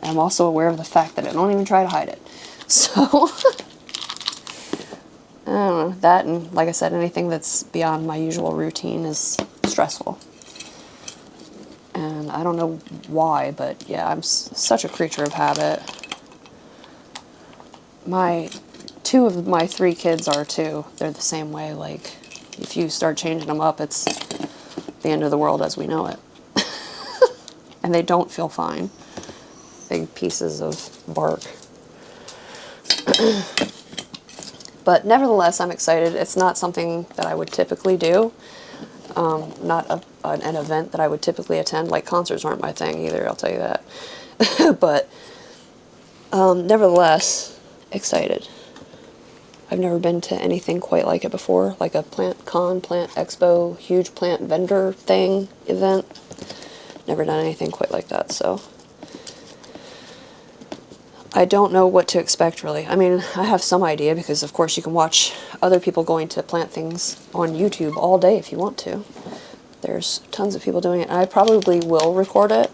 I'm also aware of the fact that I don't even try to hide it. So I don't know, that, and like I said, anything that's beyond my usual routine is stressful. And I don't know why, but yeah, I'm such a creature of habit. 2 of my 3 kids are too. They're the same way. Like, if you start changing them up, it's the end of the world as we know it. And they don't feel fine. Big pieces of bark. But nevertheless, I'm excited. It's not something that I would typically do. Not an event that I would typically attend. Like, concerts aren't my thing either, I'll tell you that. But nevertheless, excited. I've never been to anything quite like it before, like a plant con, plant expo, huge plant vendor thing, event. Never done anything quite like that, so I don't know what to expect, really. I mean, I have some idea because, of course, you can watch other people going to plant things on YouTube all day if you want to. There's tons of people doing it. And I probably will record it,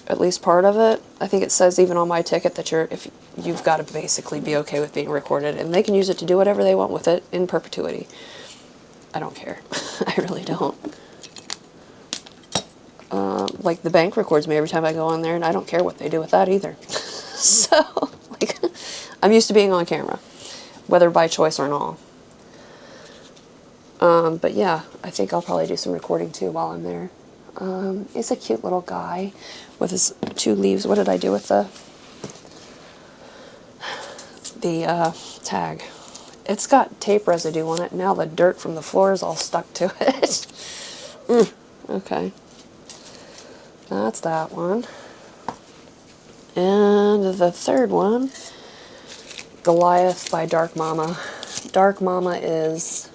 at least part of it. I think it says even on my ticket that you've got to basically be okay with being recorded, and they can use it to do whatever they want with it in perpetuity. I don't care. I really don't. Like, the bank records me every time I go on there, and I don't care what they do with that either. So, like, I'm used to being on camera, whether by choice or not. But yeah, I think I'll probably do some recording too while I'm there. It's a cute little guy with his 2 leaves. What did I do with the tag? It's got tape residue on it. Now the dirt from the floor is all stuck to it. Okay. That's that one. And the third one, Goliath by Dark Mama. Dark Mama is,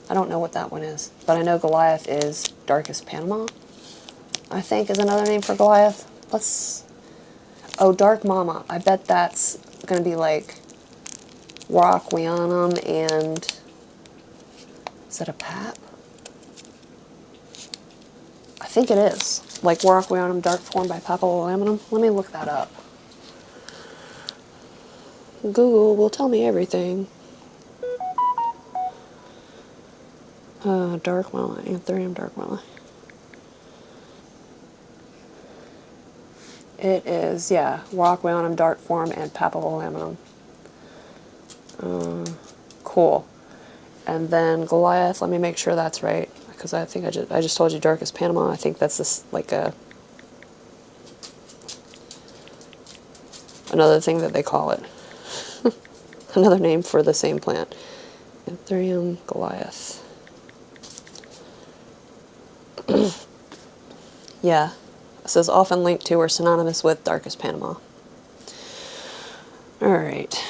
I don't know what that one is, but I know Goliath is Darkest Panama, I think is another name for Goliath. Oh, Dark Mama. I bet that's going to be like Warocqueanum and, is that a pap? I think it is. Like Warocqueanum Dark Form by Papillolaminum. Let me look that up. Google will tell me everything. Dark Mama, Anthurium Dark Mama. It is, yeah, Warocqueanum Dark Form and Papillolaminum. Cool. And then Goliath, let me make sure that's right, because I think I just told you Darkest Panama. I think that's this, like another thing that they call it. Another name for the same plant. Anthurium Goliath. Yeah. It says often linked to or synonymous with Darkest Panama. Alright.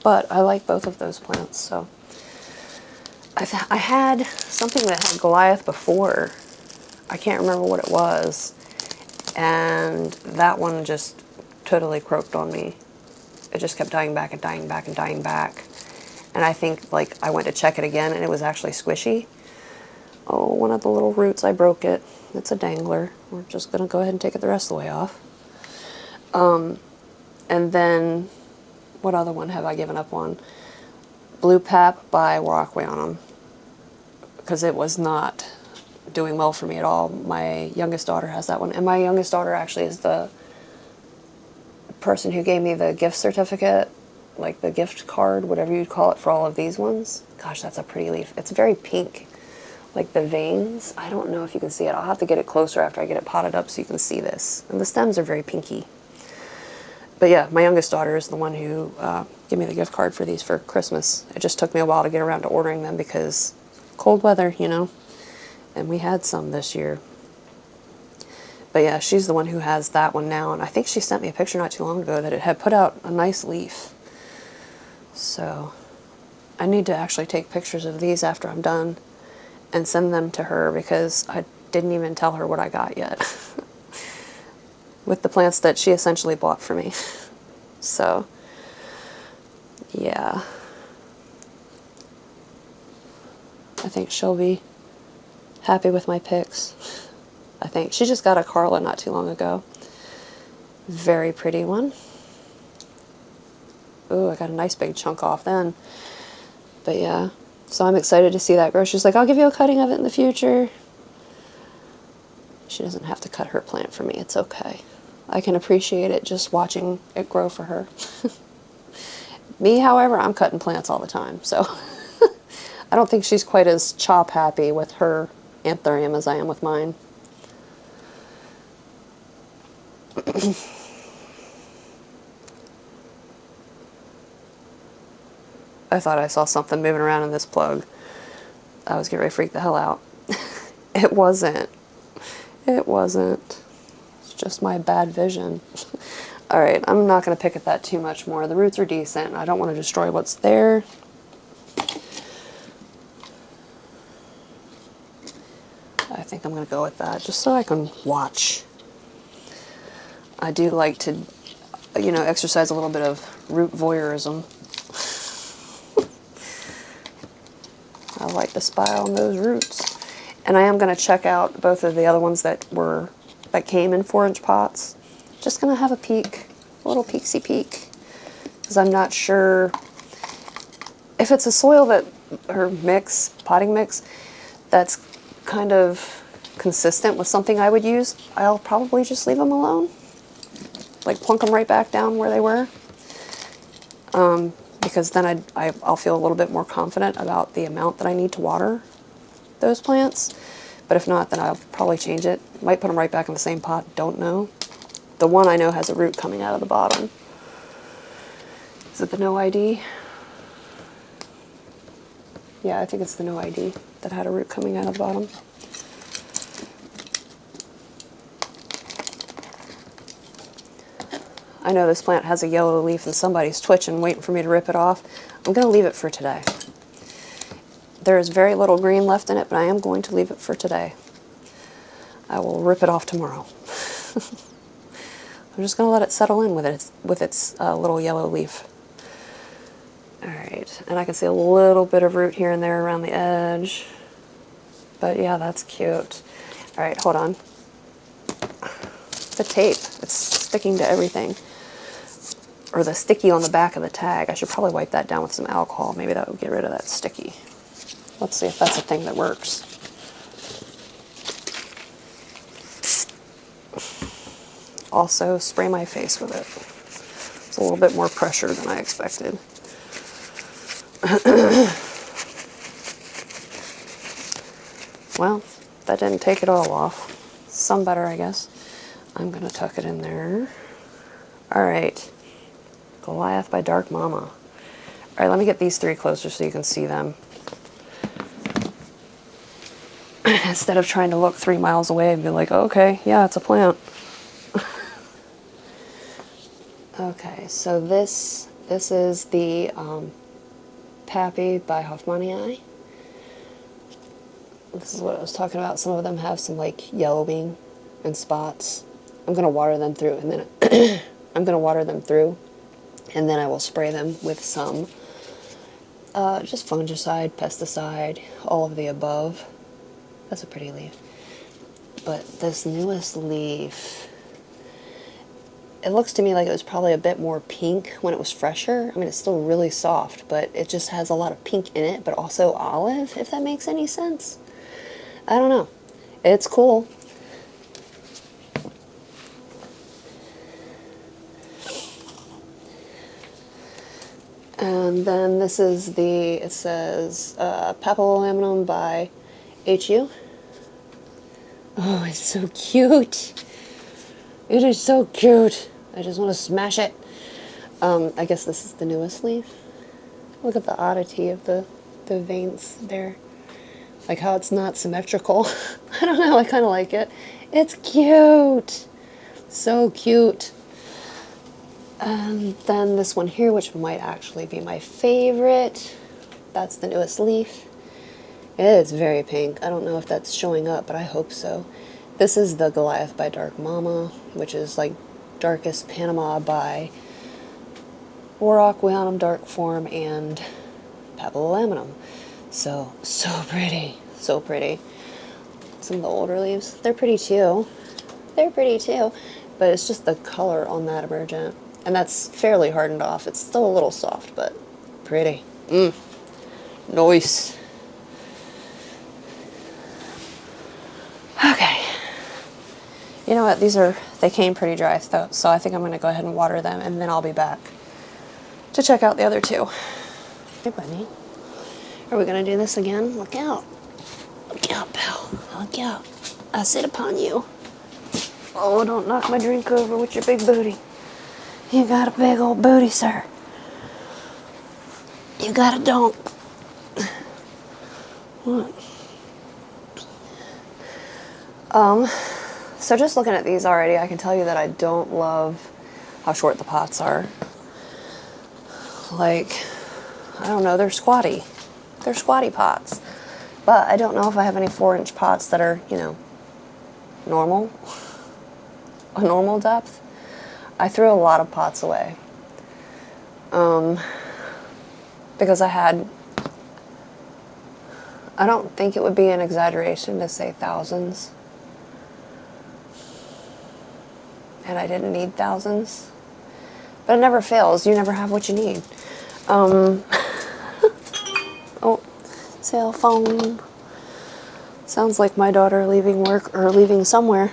But I like both of those plants, so. I had something that had Goliath before. I can't remember what it was. And that one just totally croaked on me. It just kept dying back and dying back and dying back. And I think, like, I went to check it again and it was actually squishy. Oh, one of the little roots, I broke it. It's a dangler. We're just going to go ahead and take it the rest of the way off. And then, what other one have I given up on? Blue Pap by Warocqueanum, because it was not doing well for me at all. My youngest daughter has that one, and my youngest daughter actually is the person who gave me the gift certificate, like the gift card, whatever you'd call it, for all of these ones. Gosh, that's a pretty leaf. It's very pink, like the veins. I don't know if you can see it. I'll have to get it closer after I get it potted up so you can see this. And the stems are very pinky. But yeah, my youngest daughter is the one who gave me the gift card for these for Christmas. It just took me a while to get around to ordering them because cold weather, you know, and we had some this year. But yeah, she's the one who has that one now, and I think she sent me a picture not too long ago that it had put out a nice leaf. So I need to actually take pictures of these after I'm done and send them to her because I didn't even tell her what I got yet. With the plants that she essentially bought for me. So, yeah. I think she'll be happy with my picks. I think. She just got a Carla not too long ago. Very pretty one. Ooh, I got a nice big chunk off then. But yeah, so I'm excited to see that grow. She's like, I'll give you a cutting of it in the future. She doesn't have to cut her plant for me. It's okay. I can appreciate it just watching it grow for her. Me, however, I'm cutting plants all the time, so I don't think she's quite as chop happy with her Anthurium as I am with mine. I thought I saw something moving around in this plug. I was getting ready to freak the hell out. It wasn't. It wasn't. It's just my bad vision. All right, I'm not going to pick at that too much more. The roots are decent. I don't want to destroy what's there. I think I'm going to go with that just so I can watch. I do like to, you know, exercise a little bit of root voyeurism. I like to spy on those roots. And I am going to check out both of the other ones that came in 4-inch pots. Just going to have a peek, a little peeksy peek, because I'm not sure if it's a soil that, or mix, potting mix, that's kind of consistent with something I would use. I'll probably just leave them alone, like plunk them right back down where they were, because then I'll feel a little bit more confident about the amount that I need to water those plants. But if not, then I'll probably change it. Might put them right back in the same pot, don't know. The one I know has a root coming out of the bottom. Is it the no ID? Yeah, I think it's the no ID that had a root coming out of the bottom. I know this plant has a yellow leaf and somebody's twitching, waiting for me to rip it off. I'm going to leave it for today. There is very little green left in it, but I am going to leave it for today. I will rip it off tomorrow. I'm just going to let it settle in with its little yellow leaf. Alright, and I can see a little bit of root here and there around the edge. But yeah, that's cute. Alright, hold on. The tape, it's sticking to everything. Or the sticky on the back of the tag. I should probably wipe that down with some alcohol. Maybe that would get rid of that sticky. Let's see if that's a thing that works. Also, spray my face with it. It's a little bit more pressure than I expected. Well, that didn't take it all off. Some better, I guess. I'm going to tuck it in there. Alright. Goliath by Dark Mama. Alright, let me get these three closer so you can see them. Instead of trying to look 3 miles away and be like, oh, okay, yeah, it's a plant. Okay, so this is the Pappy by Hoffmanii. This is what I was talking about. Some of them have some like yellowing and spots. I'm going to water them through, and then I'm going to water them through, and then I will spray them with some just fungicide, pesticide, all of the above. That's a pretty leaf. But this newest leaf, it looks to me like it was probably a bit more pink when it was fresher. I mean, it's still really soft, but it just has a lot of pink in it, but also olive, if that makes any sense. I don't know. It's cool. And then this is the, it says Papillonaminum by HU. Oh, it's so cute. It is so cute. I just want to smash it. I guess this is the newest leaf. Look at the oddity of the veins there. Like how it's not symmetrical. I don't know, I kind of like it. It's cute. So cute. And then this one here, which might actually be my favorite. That's the newest leaf. It is very pink. I don't know if that's showing up, but I hope so. This is the Goliath by Dark Mama, which is like Darkest Panama by Aurochweanum Dark Form and Papillonaminum. So pretty. So pretty. Some of the older leaves, they're pretty too. They're pretty too. But it's just the color on that emergent. And that's fairly hardened off. It's still a little soft, but pretty. Nice. Okay. You know what? They came pretty dry, so I think I'm going to go ahead and water them, and then I'll be back to check out the other two. Hey, buddy. Are we going to do this again? Look out. Look out, pal. Look out. I sit upon you. Oh, don't knock my drink over with your big booty. You got a big old booty, sir. You got a donk. What? So just looking at these already, I can tell you that I don't love how short the pots are. Like, I don't know, they're squatty. They're squatty pots. But I don't know if I have any 4-inch pots that are, you know, normal. A normal depth. I threw a lot of pots away. Because I don't think it would be an exaggeration to say thousands. And I didn't need thousands. But it never fails. You never have what you need. Oh, cell phone. Sounds like my daughter leaving work or leaving somewhere.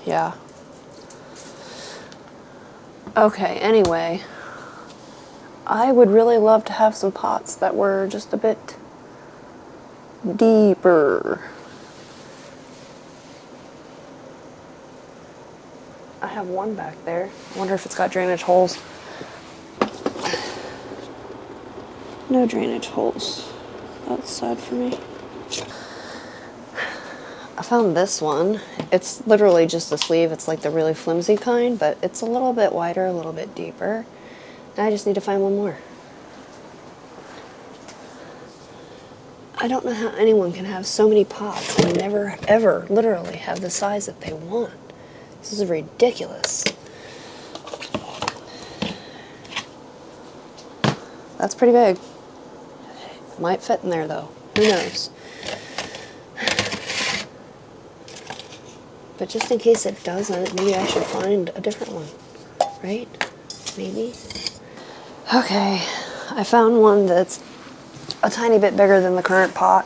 Yeah. Okay, anyway. I would really love to have some pots that were just a bit deeper. I have one back there. I wonder if it's got drainage holes. No drainage holes. That's sad for me. I found this one. It's literally just a sleeve. It's like the really flimsy kind, but it's a little bit wider, a little bit deeper. And I just need to find one more. I don't know how anyone can have so many pots and never, ever, literally have the size that they want. This is ridiculous. That's pretty big. Might fit in there though. Who knows? But just in case it doesn't, maybe I should find a different one. Right? Maybe. Okay. I found one that's a tiny bit bigger than the current pot,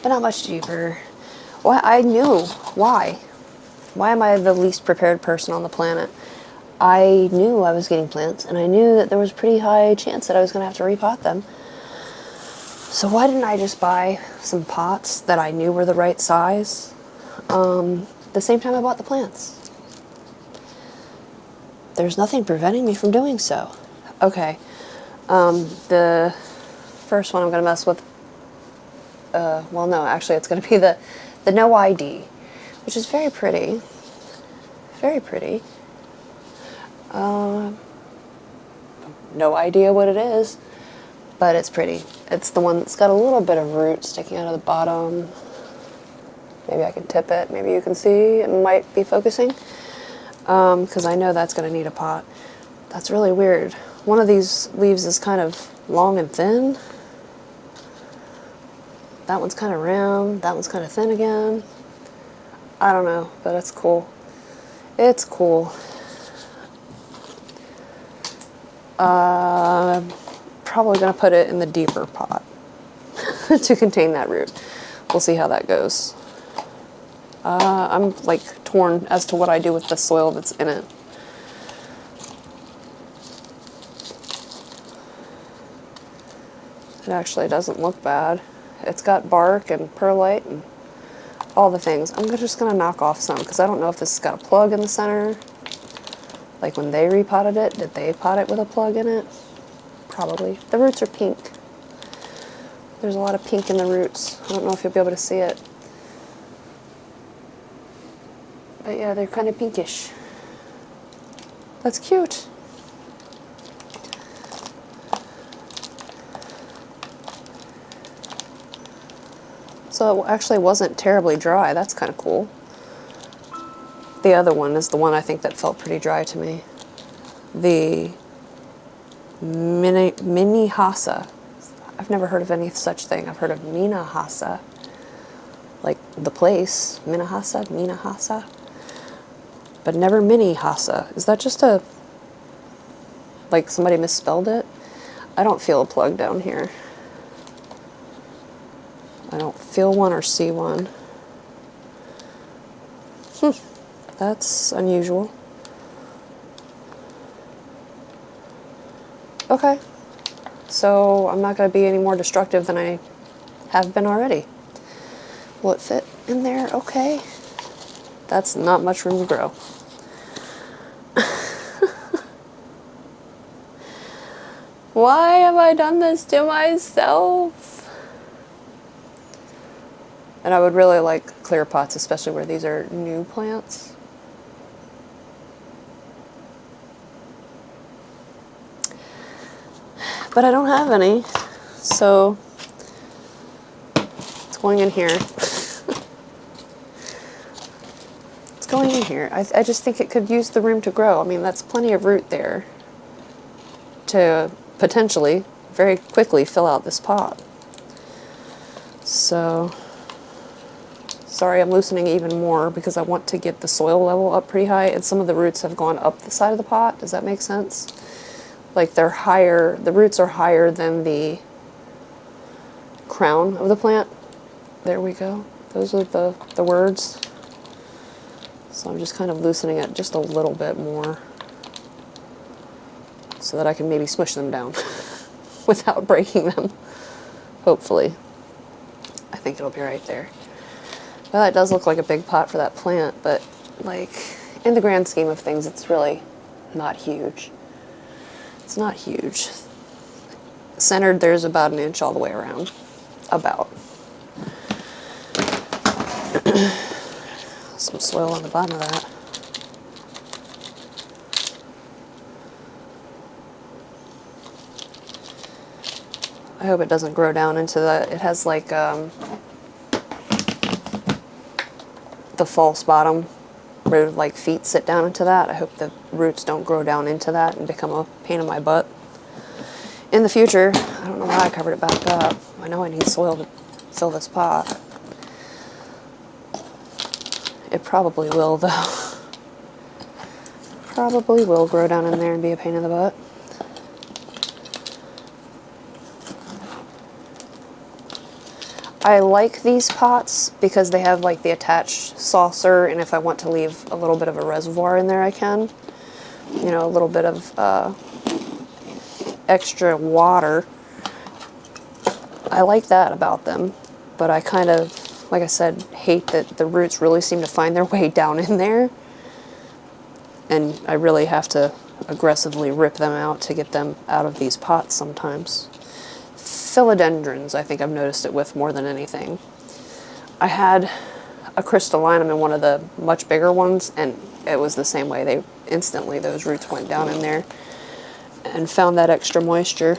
but not much deeper. Well, I knew. Why? Why am I the least prepared person on the planet? I knew I was getting plants, and I knew that there was a pretty high chance that I was going to have to repot them. So why didn't I just buy some pots that I knew were the right size the same time I bought the plants? There's nothing preventing me from doing so. Okay. The first one I'm going to mess with, well, no, actually it's going to be the No ID, which is very pretty. Very pretty. No idea what it is, but it's pretty. It's the one that's got a little bit of root sticking out of the bottom. Maybe I can tip it. Maybe you can see. It might be focusing. Because I know that's going to need a pot. That's really weird. One of these leaves is kind of long and thin. That one's kind of round. That one's kind of thin again. I don't know, but it's cool. It's cool. Probably going to put it in the deeper pot to contain that root. We'll see how that goes. I'm like torn as to what I do with the soil that's in it. It actually doesn't look bad. It's got bark and perlite and all the things. I'm just going to knock off some because I don't know if this has got a plug in the center. Like when they repotted it, did they pot it with a plug in it? Probably. The roots are pink. There's a lot of pink in the roots. I don't know if you'll be able to see it. But yeah, they're kind of pinkish. That's cute. So it actually wasn't terribly dry. That's kind of cool. The other one is the one I think that felt pretty dry to me. The Minahasa. I've never heard of any such thing. I've heard of Minahasa. Like the place. Minahasa. But never Minahasa. Is that just a... like somebody misspelled it? I don't feel a plug down here. I don't feel one or see one. That's unusual. Okay. So I'm not going to be any more destructive than I have been already. Will it fit in there? Okay. That's not much room to grow. Why have I done this to myself? And I would really like clear pots, especially where these are new plants. But I don't have any, so it's going in here. It's going in here. I just think it could use the room to grow. I mean, that's plenty of root there to potentially very quickly fill out this pot. So, sorry, I'm loosening even more because I want to get the soil level up pretty high, and some of the roots have gone up the side of the pot. Does that make sense? Like they're higher, the roots are higher than the crown of the plant. There we go. Those are the words. So I'm just kind of loosening it just a little bit more so that I can maybe smush them down without breaking them, hopefully. I think it'll be right there. Well, it does look like a big pot for that plant, but like in the grand scheme of things, it's really not huge. It's not huge. Centered, there's about 1 inch all the way around. About. Some soil on the bottom of that. I hope it doesn't grow down into the, it has like the false bottom where like feet sit down into that. I hope the roots don't grow down into that and become a pain in my butt in the future. I don't know why I covered it back up. I know I need soil to fill this pot. It probably will though. Probably will grow down in there and be a pain in the butt. I like these pots because they have like the attached saucer, and if I want to leave a little bit of a reservoir in there I can. You know, a little bit of extra water. I like that about them, but I kind of, like I said, hate that the roots really seem to find their way down in there, and I really have to aggressively rip them out to get them out of these pots sometimes. Philodendrons, I think I've noticed it with more than anything. I had a crystallinum in one of the much bigger ones, and it was the same way. They instantly, those roots went down in there and found that extra moisture.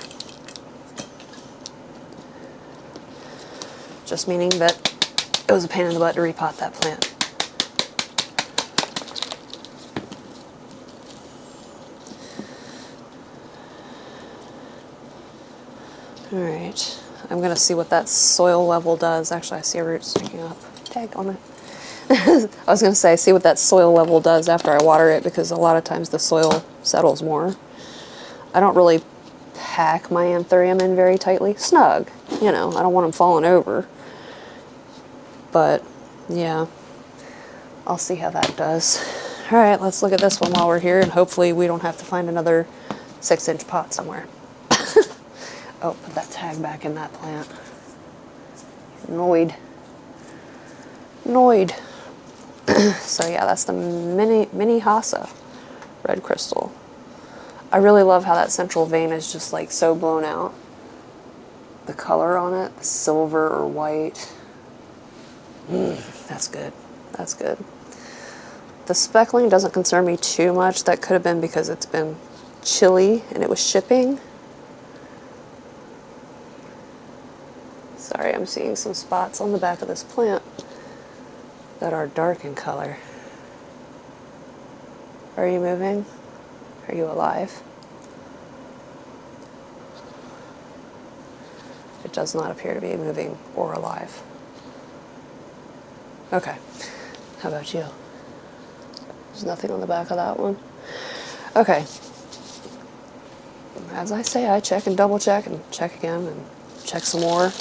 Just meaning that it was a pain in the butt to repot that plant. Alright, I'm going to see what that soil level does. Actually, I see a root sticking up. Tag on it. I was going to say, see what that soil level does after I water it, because a lot of times the soil settles more. I don't really pack my Anthurium in very tightly. Snug, you know, I don't want them falling over. But, yeah, I'll see how that does. Alright, let's look at this one while we're here, and hopefully we don't have to find another 6-inch pot somewhere. Oh, put that tag back in that plant. Noid. Noid. So yeah, that's the mini Hasa red crystal. I really love how that central vein is just like so blown out. The color on it, the silver or white. That's good. That's good. The speckling doesn't concern me too much. That could have been because it's been chilly and it was shipping. Sorry, I'm seeing some spots on the back of this plant that are dark in color. Are you moving? Are you alive? It does not appear to be moving or alive. Okay. How about you? There's nothing on the back of that one. Okay. As I say, I check and double check and check again and check some more.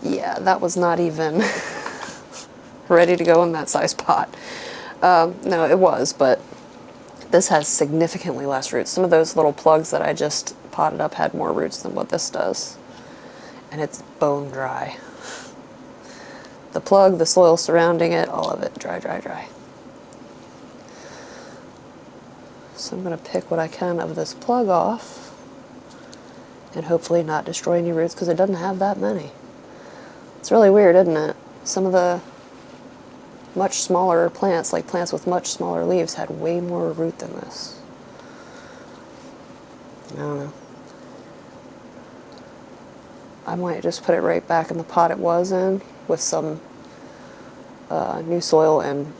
Yeah, that was not even ready to go in that size pot. No, it was, but this has significantly less roots. Some of those little plugs that I just potted up had more roots than what this does. And it's bone dry. The plug, the soil surrounding it, all of it, dry, dry, dry. So I'm going to pick what I can of this plug off and hopefully not destroy any roots, because it doesn't have that many. It's really weird, isn't it? some of the much smaller plants, like plants with much smaller leaves, had way more root than this. I don't know. I might just put it right back in the pot it was in with some new soil and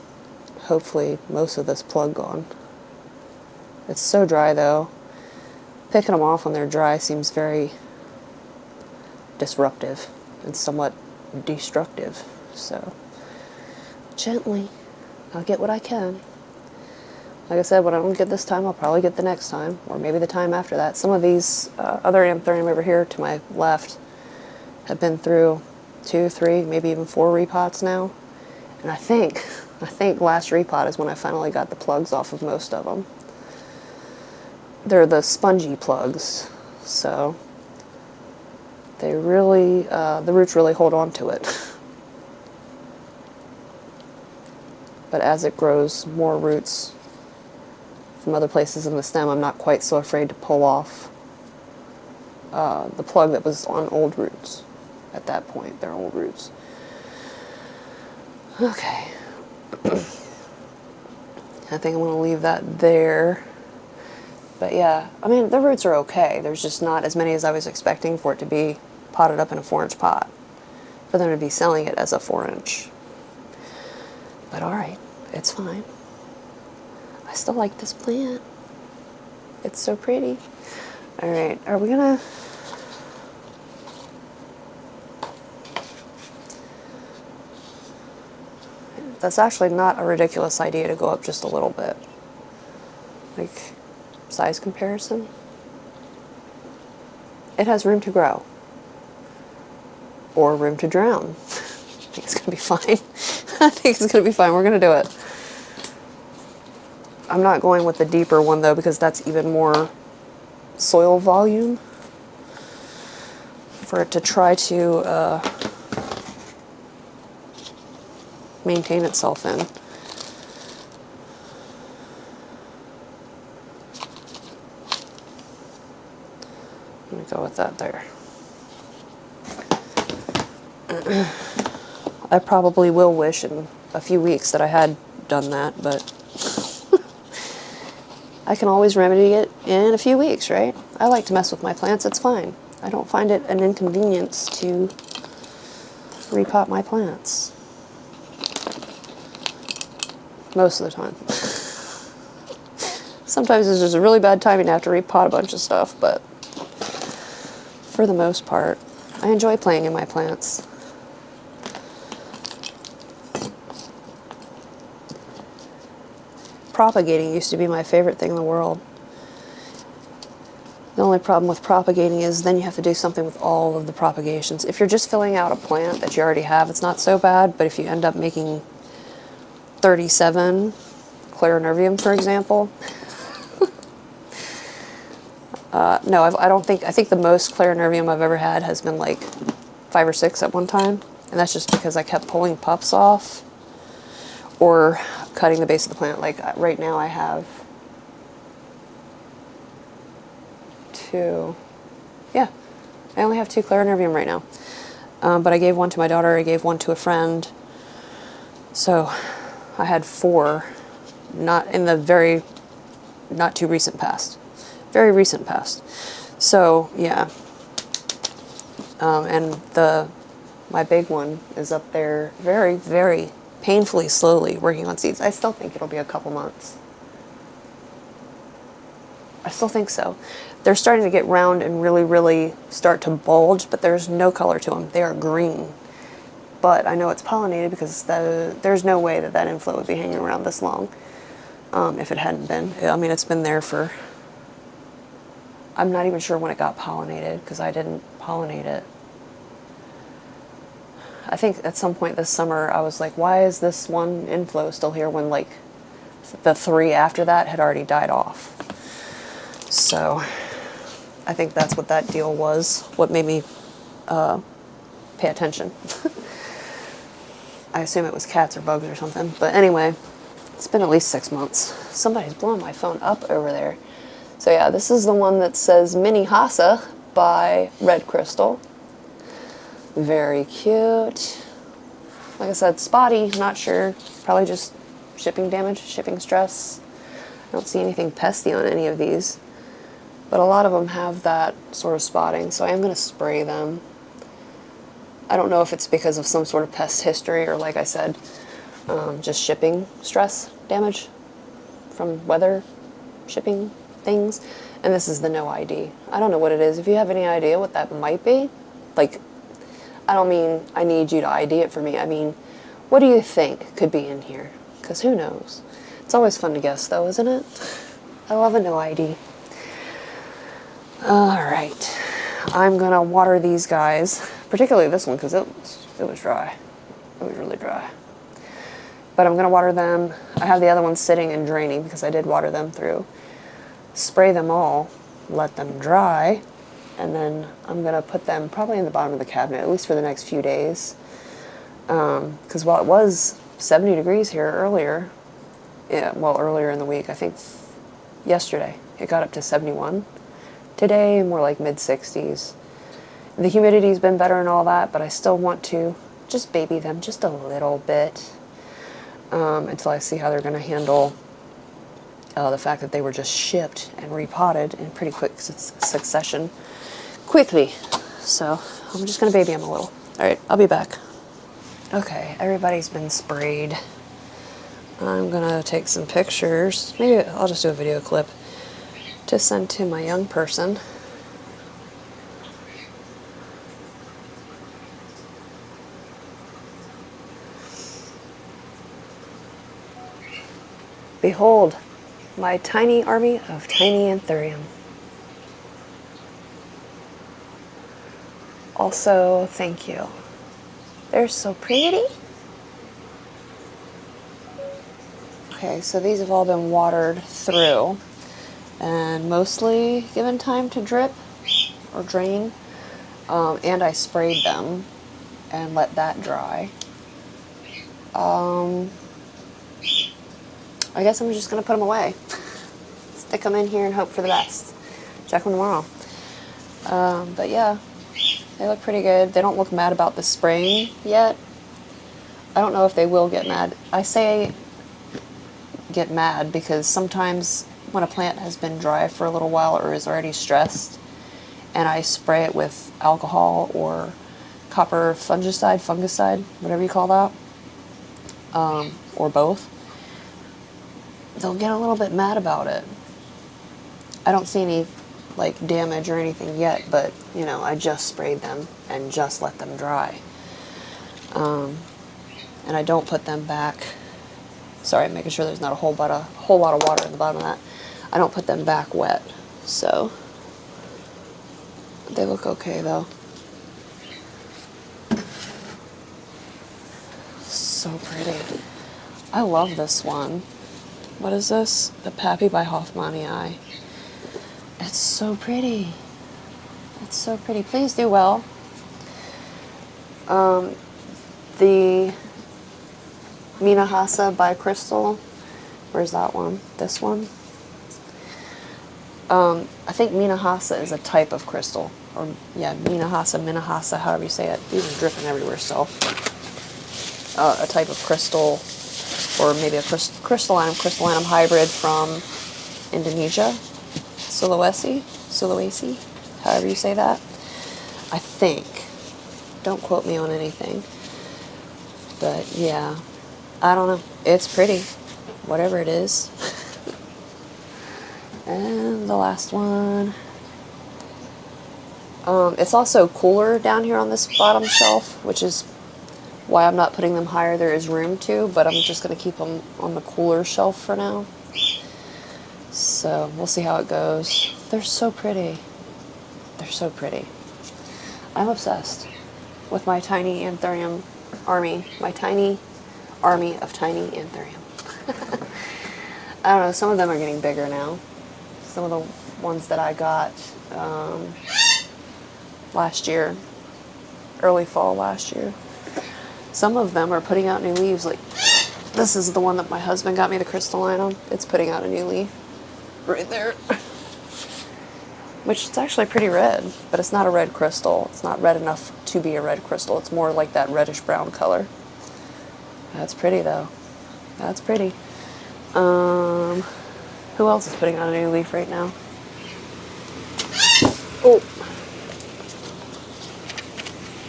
hopefully most of this plug gone. It's so dry though. Picking them off when they're dry seems very disruptive and somewhat destructive. So gently, I'll get what I can. Like I said, what I don't get this time, I'll probably get the next time, or maybe the time after that. Some of these other Anthurium over here to my left have been through 2, 3, maybe even 4 repots now. And I think last repot is when I finally got the plugs off of most of them. They're the spongy plugs, so they really, the roots really hold on to it. But as it grows more roots from other places in the stem, I'm not quite so afraid to pull off the plug that was on old roots at that point. They're old roots. Okay. I think I'm going to leave that there. But yeah, I mean, the roots are okay. There's just not as many as I was expecting for it to be potted up in a 4-inch pot. For them to be selling it as a 4-inch. But alright, it's fine. I still like this plant. It's so pretty. Alright, are we gonna... That's actually not a ridiculous idea to go up just a little bit. Like, size comparison. It has room to grow. Or room to drown. I think it's gonna be fine. I think it's gonna be fine. We're gonna do it. I'm not going with the deeper one though, because that's even more soil volume for it to try to maintain itself in. I'm gonna go with that there. I probably will wish in a few weeks that I had done that, but I can always remedy it in a few weeks, right? I like to mess with my plants, it's fine. I don't find it an inconvenience to repot my plants. Most of the time. Sometimes it's just a really bad timing to have to repot a bunch of stuff, but for the most part, I enjoy playing in my plants. Propagating used to be my favorite thing in the world. The only problem with propagating is then you have to do something with all of the propagations. If you're just filling out a plant that you already have, it's not so bad, but if you end up making 37 Clarinervium, for example, no, I think the most Clarinervium I've ever had has been like 5 or 6 at one time, and that's just because I kept pulling pups off or cutting the base of the plant. Like right now I have 2, yeah, I only have 2 Clarinervium right now, but I gave one to my daughter, I gave one to a friend, so I had 4, not in the not too recent past. Very recent past. So, yeah. And my big one is up there very, very painfully slowly working on seeds. I still think it'll be a couple months. I still think so. They're starting to get round and really, really start to bulge, but there's no color to them. They are green. But I know it's pollinated because there's no way that inflow would be hanging around this long if it hadn't been. I mean, it's been there for... I'm not even sure when it got pollinated because I didn't pollinate it. I think at some point this summer I was like, why is this one inflow still here when like the 3 after that had already died off? So I think that's what that deal was, what made me pay attention. I assume it was cats or bugs or something. But anyway, it's been at least 6 months. Somebody's blowing my phone up over there. So yeah, this is the one that says Minahasa by Red Crystal. Very cute. Like I said, spotty, not sure. Probably just shipping damage, shipping stress. I don't see anything pesty on any of these. But a lot of them have that sort of spotting, so I am going to spray them. I don't know if it's because of some sort of pest history or, like I said, just shipping stress damage from weather shipping things. And this is the no ID. I don't know what it is. If you have any idea what that might be, like, I don't mean I need you to ID it for me. I mean, what do you think could be in here? Because who knows? It's always fun to guess, though, isn't it? I love a no ID. Alright, I'm going to water these guys, particularly this one because it was dry. It was really dry. But I'm going to water them. I have the other ones sitting and draining because I did water them through. Spray them all, let them dry, and then I'm going to put them probably in the bottom of the cabinet, at least for the next few days. Because while it was 70 degrees here earlier, earlier in the week, I think yesterday, it got up to 71. Today, more like mid-60s. The humidity's been better and all that, but I still want to just baby them just a little bit until I see how they're going to handle the fact that they were just shipped and repotted in pretty quick succession. Quickly. So, I'm just going to baby them a little. Alright, I'll be back. Okay, everybody's been sprayed. I'm going to take some pictures. Maybe I'll just do a video clip to send to my young person. Behold, my tiny army of tiny Anthurium. Also, thank you. They're so pretty. Okay, so these have all been watered through and mostly given time to drip or drain. And I sprayed them and let that dry. I guess I'm just going to put them away. Stick them in here and hope for the best. Check them tomorrow. But yeah, they look pretty good. They don't look mad about the spraying yet. I don't know if they will get mad. I say get mad because sometimes when a plant has been dry for a little while or is already stressed and I spray it with alcohol or copper fungicide, whatever you call that, or both, they'll get a little bit mad about it. I don't see any like damage or anything yet, but you know, I just sprayed them and just let them dry. And I don't put them back. Sorry, I'm making sure there's not a whole lot of water in the bottom of that. I don't put them back wet, so they look okay though. So pretty. I love this one. What is this? The Pappy by Hoffmanii. It's so pretty. It's so pretty. Please do well. The Minahasa by Crystal. Where's that one? This one? I think Minahasa is a type of crystal. Or, yeah, Minahasa, however you say it. These are dripping everywhere still. A type of crystal, or maybe a crystallinum hybrid from Indonesia. Sulawesi, however you say that. I think. Don't quote me on anything. But yeah, I don't know. It's pretty, whatever it is. And the last one. It's also cooler down here on this bottom shelf, which is why I'm not putting them higher. There is room to, but I'm just going to keep them on the cooler shelf for now. So we'll see how it goes. They're so pretty. They're so pretty. I'm obsessed with my tiny Anthurium army. My tiny army of tiny Anthurium. I don't know, some of them are getting bigger now. Some of the ones that I got last year, early fall last year. Some of them are putting out new leaves. Like, this is the one that my husband got me, the crystallinum. It's putting out a new leaf right there. Which is actually pretty red, but it's not a red crystal. It's not red enough to be a red crystal. It's more like that reddish brown color. That's pretty though. That's pretty. Who else is putting on a new leaf right now? Oh,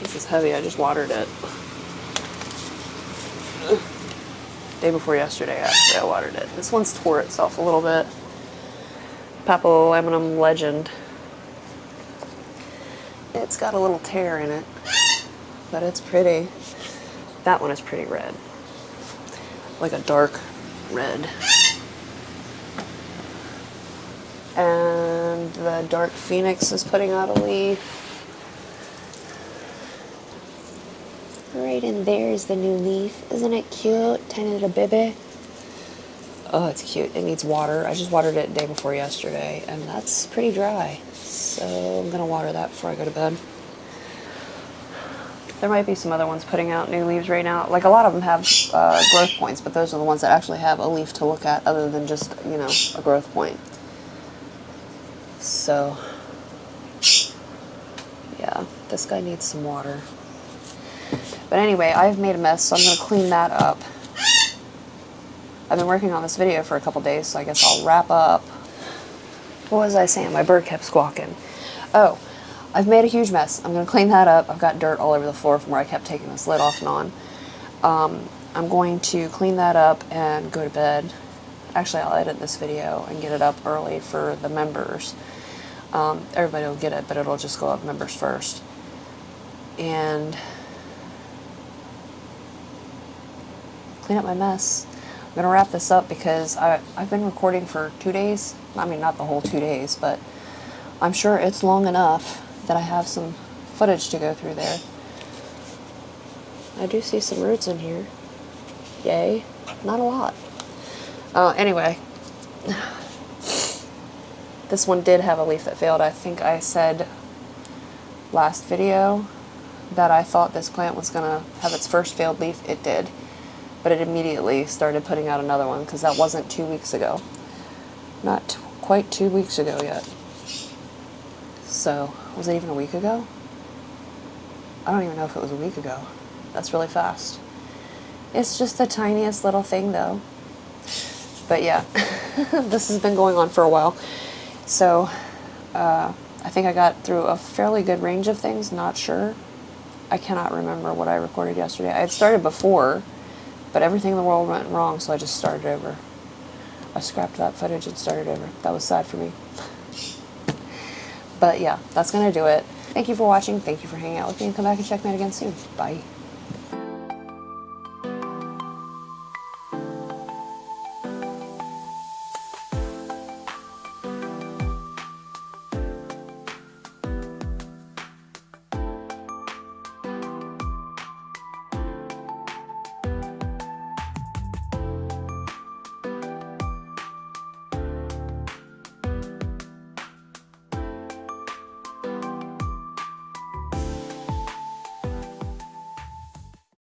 this is heavy. I just watered it. Day before yesterday, actually, I watered it. This one's tore itself a little bit. Papillominum Legend. It's got a little tear in it, but it's pretty. That one is pretty red. Like a dark red. And the Dark Phoenix is putting out a leaf. Right in there is the new leaf. Isn't it cute? Tiny little baby. Oh, it's cute. It needs water. I just watered it the day before yesterday, and that's pretty dry. So I'm going to water that before I go to bed. There might be some other ones putting out new leaves right now. Like, a lot of them have growth points, but those are the ones that actually have a leaf to look at other than just, you know, a growth point. So, yeah, this guy needs some water. But anyway, I've made a mess, so I'm going to clean that up. I've been working on this video for a couple days, so I guess I'll wrap up. What was I saying? My bird kept squawking. Oh, I've made a huge mess. I'm going to clean that up. I've got dirt all over the floor from where I kept taking this lid off and on. I'm going to clean that up and go to bed. Actually, I'll edit this video and get it up early for the members. Everybody will get it, but it'll just go up members first. And clean up my mess. I'm going to wrap this up because I've been recording for 2 days. I mean, not the whole 2 days, but I'm sure it's long enough that I have some footage to go through there. I do see some roots in here. Yay. Not a lot. Anyway, this one did have a leaf that failed. I think I said last video that I thought this plant was going to have its first failed leaf. It did. But it immediately started putting out another one because that wasn't 2 weeks ago. Not quite 2 weeks ago yet. So, was it even a week ago? I don't even know if it was a week ago. That's really fast. It's just the tiniest little thing though. But yeah, this has been going on for a while. So, I think I got through a fairly good range of things, not sure. I cannot remember what I recorded yesterday. I had started before, but everything in the world went wrong, so I just started over. I scrapped that footage and started over. That was sad for me. But yeah, that's going to do it. Thank you for watching. Thank you for hanging out with me, and come back and check me out again soon. Bye.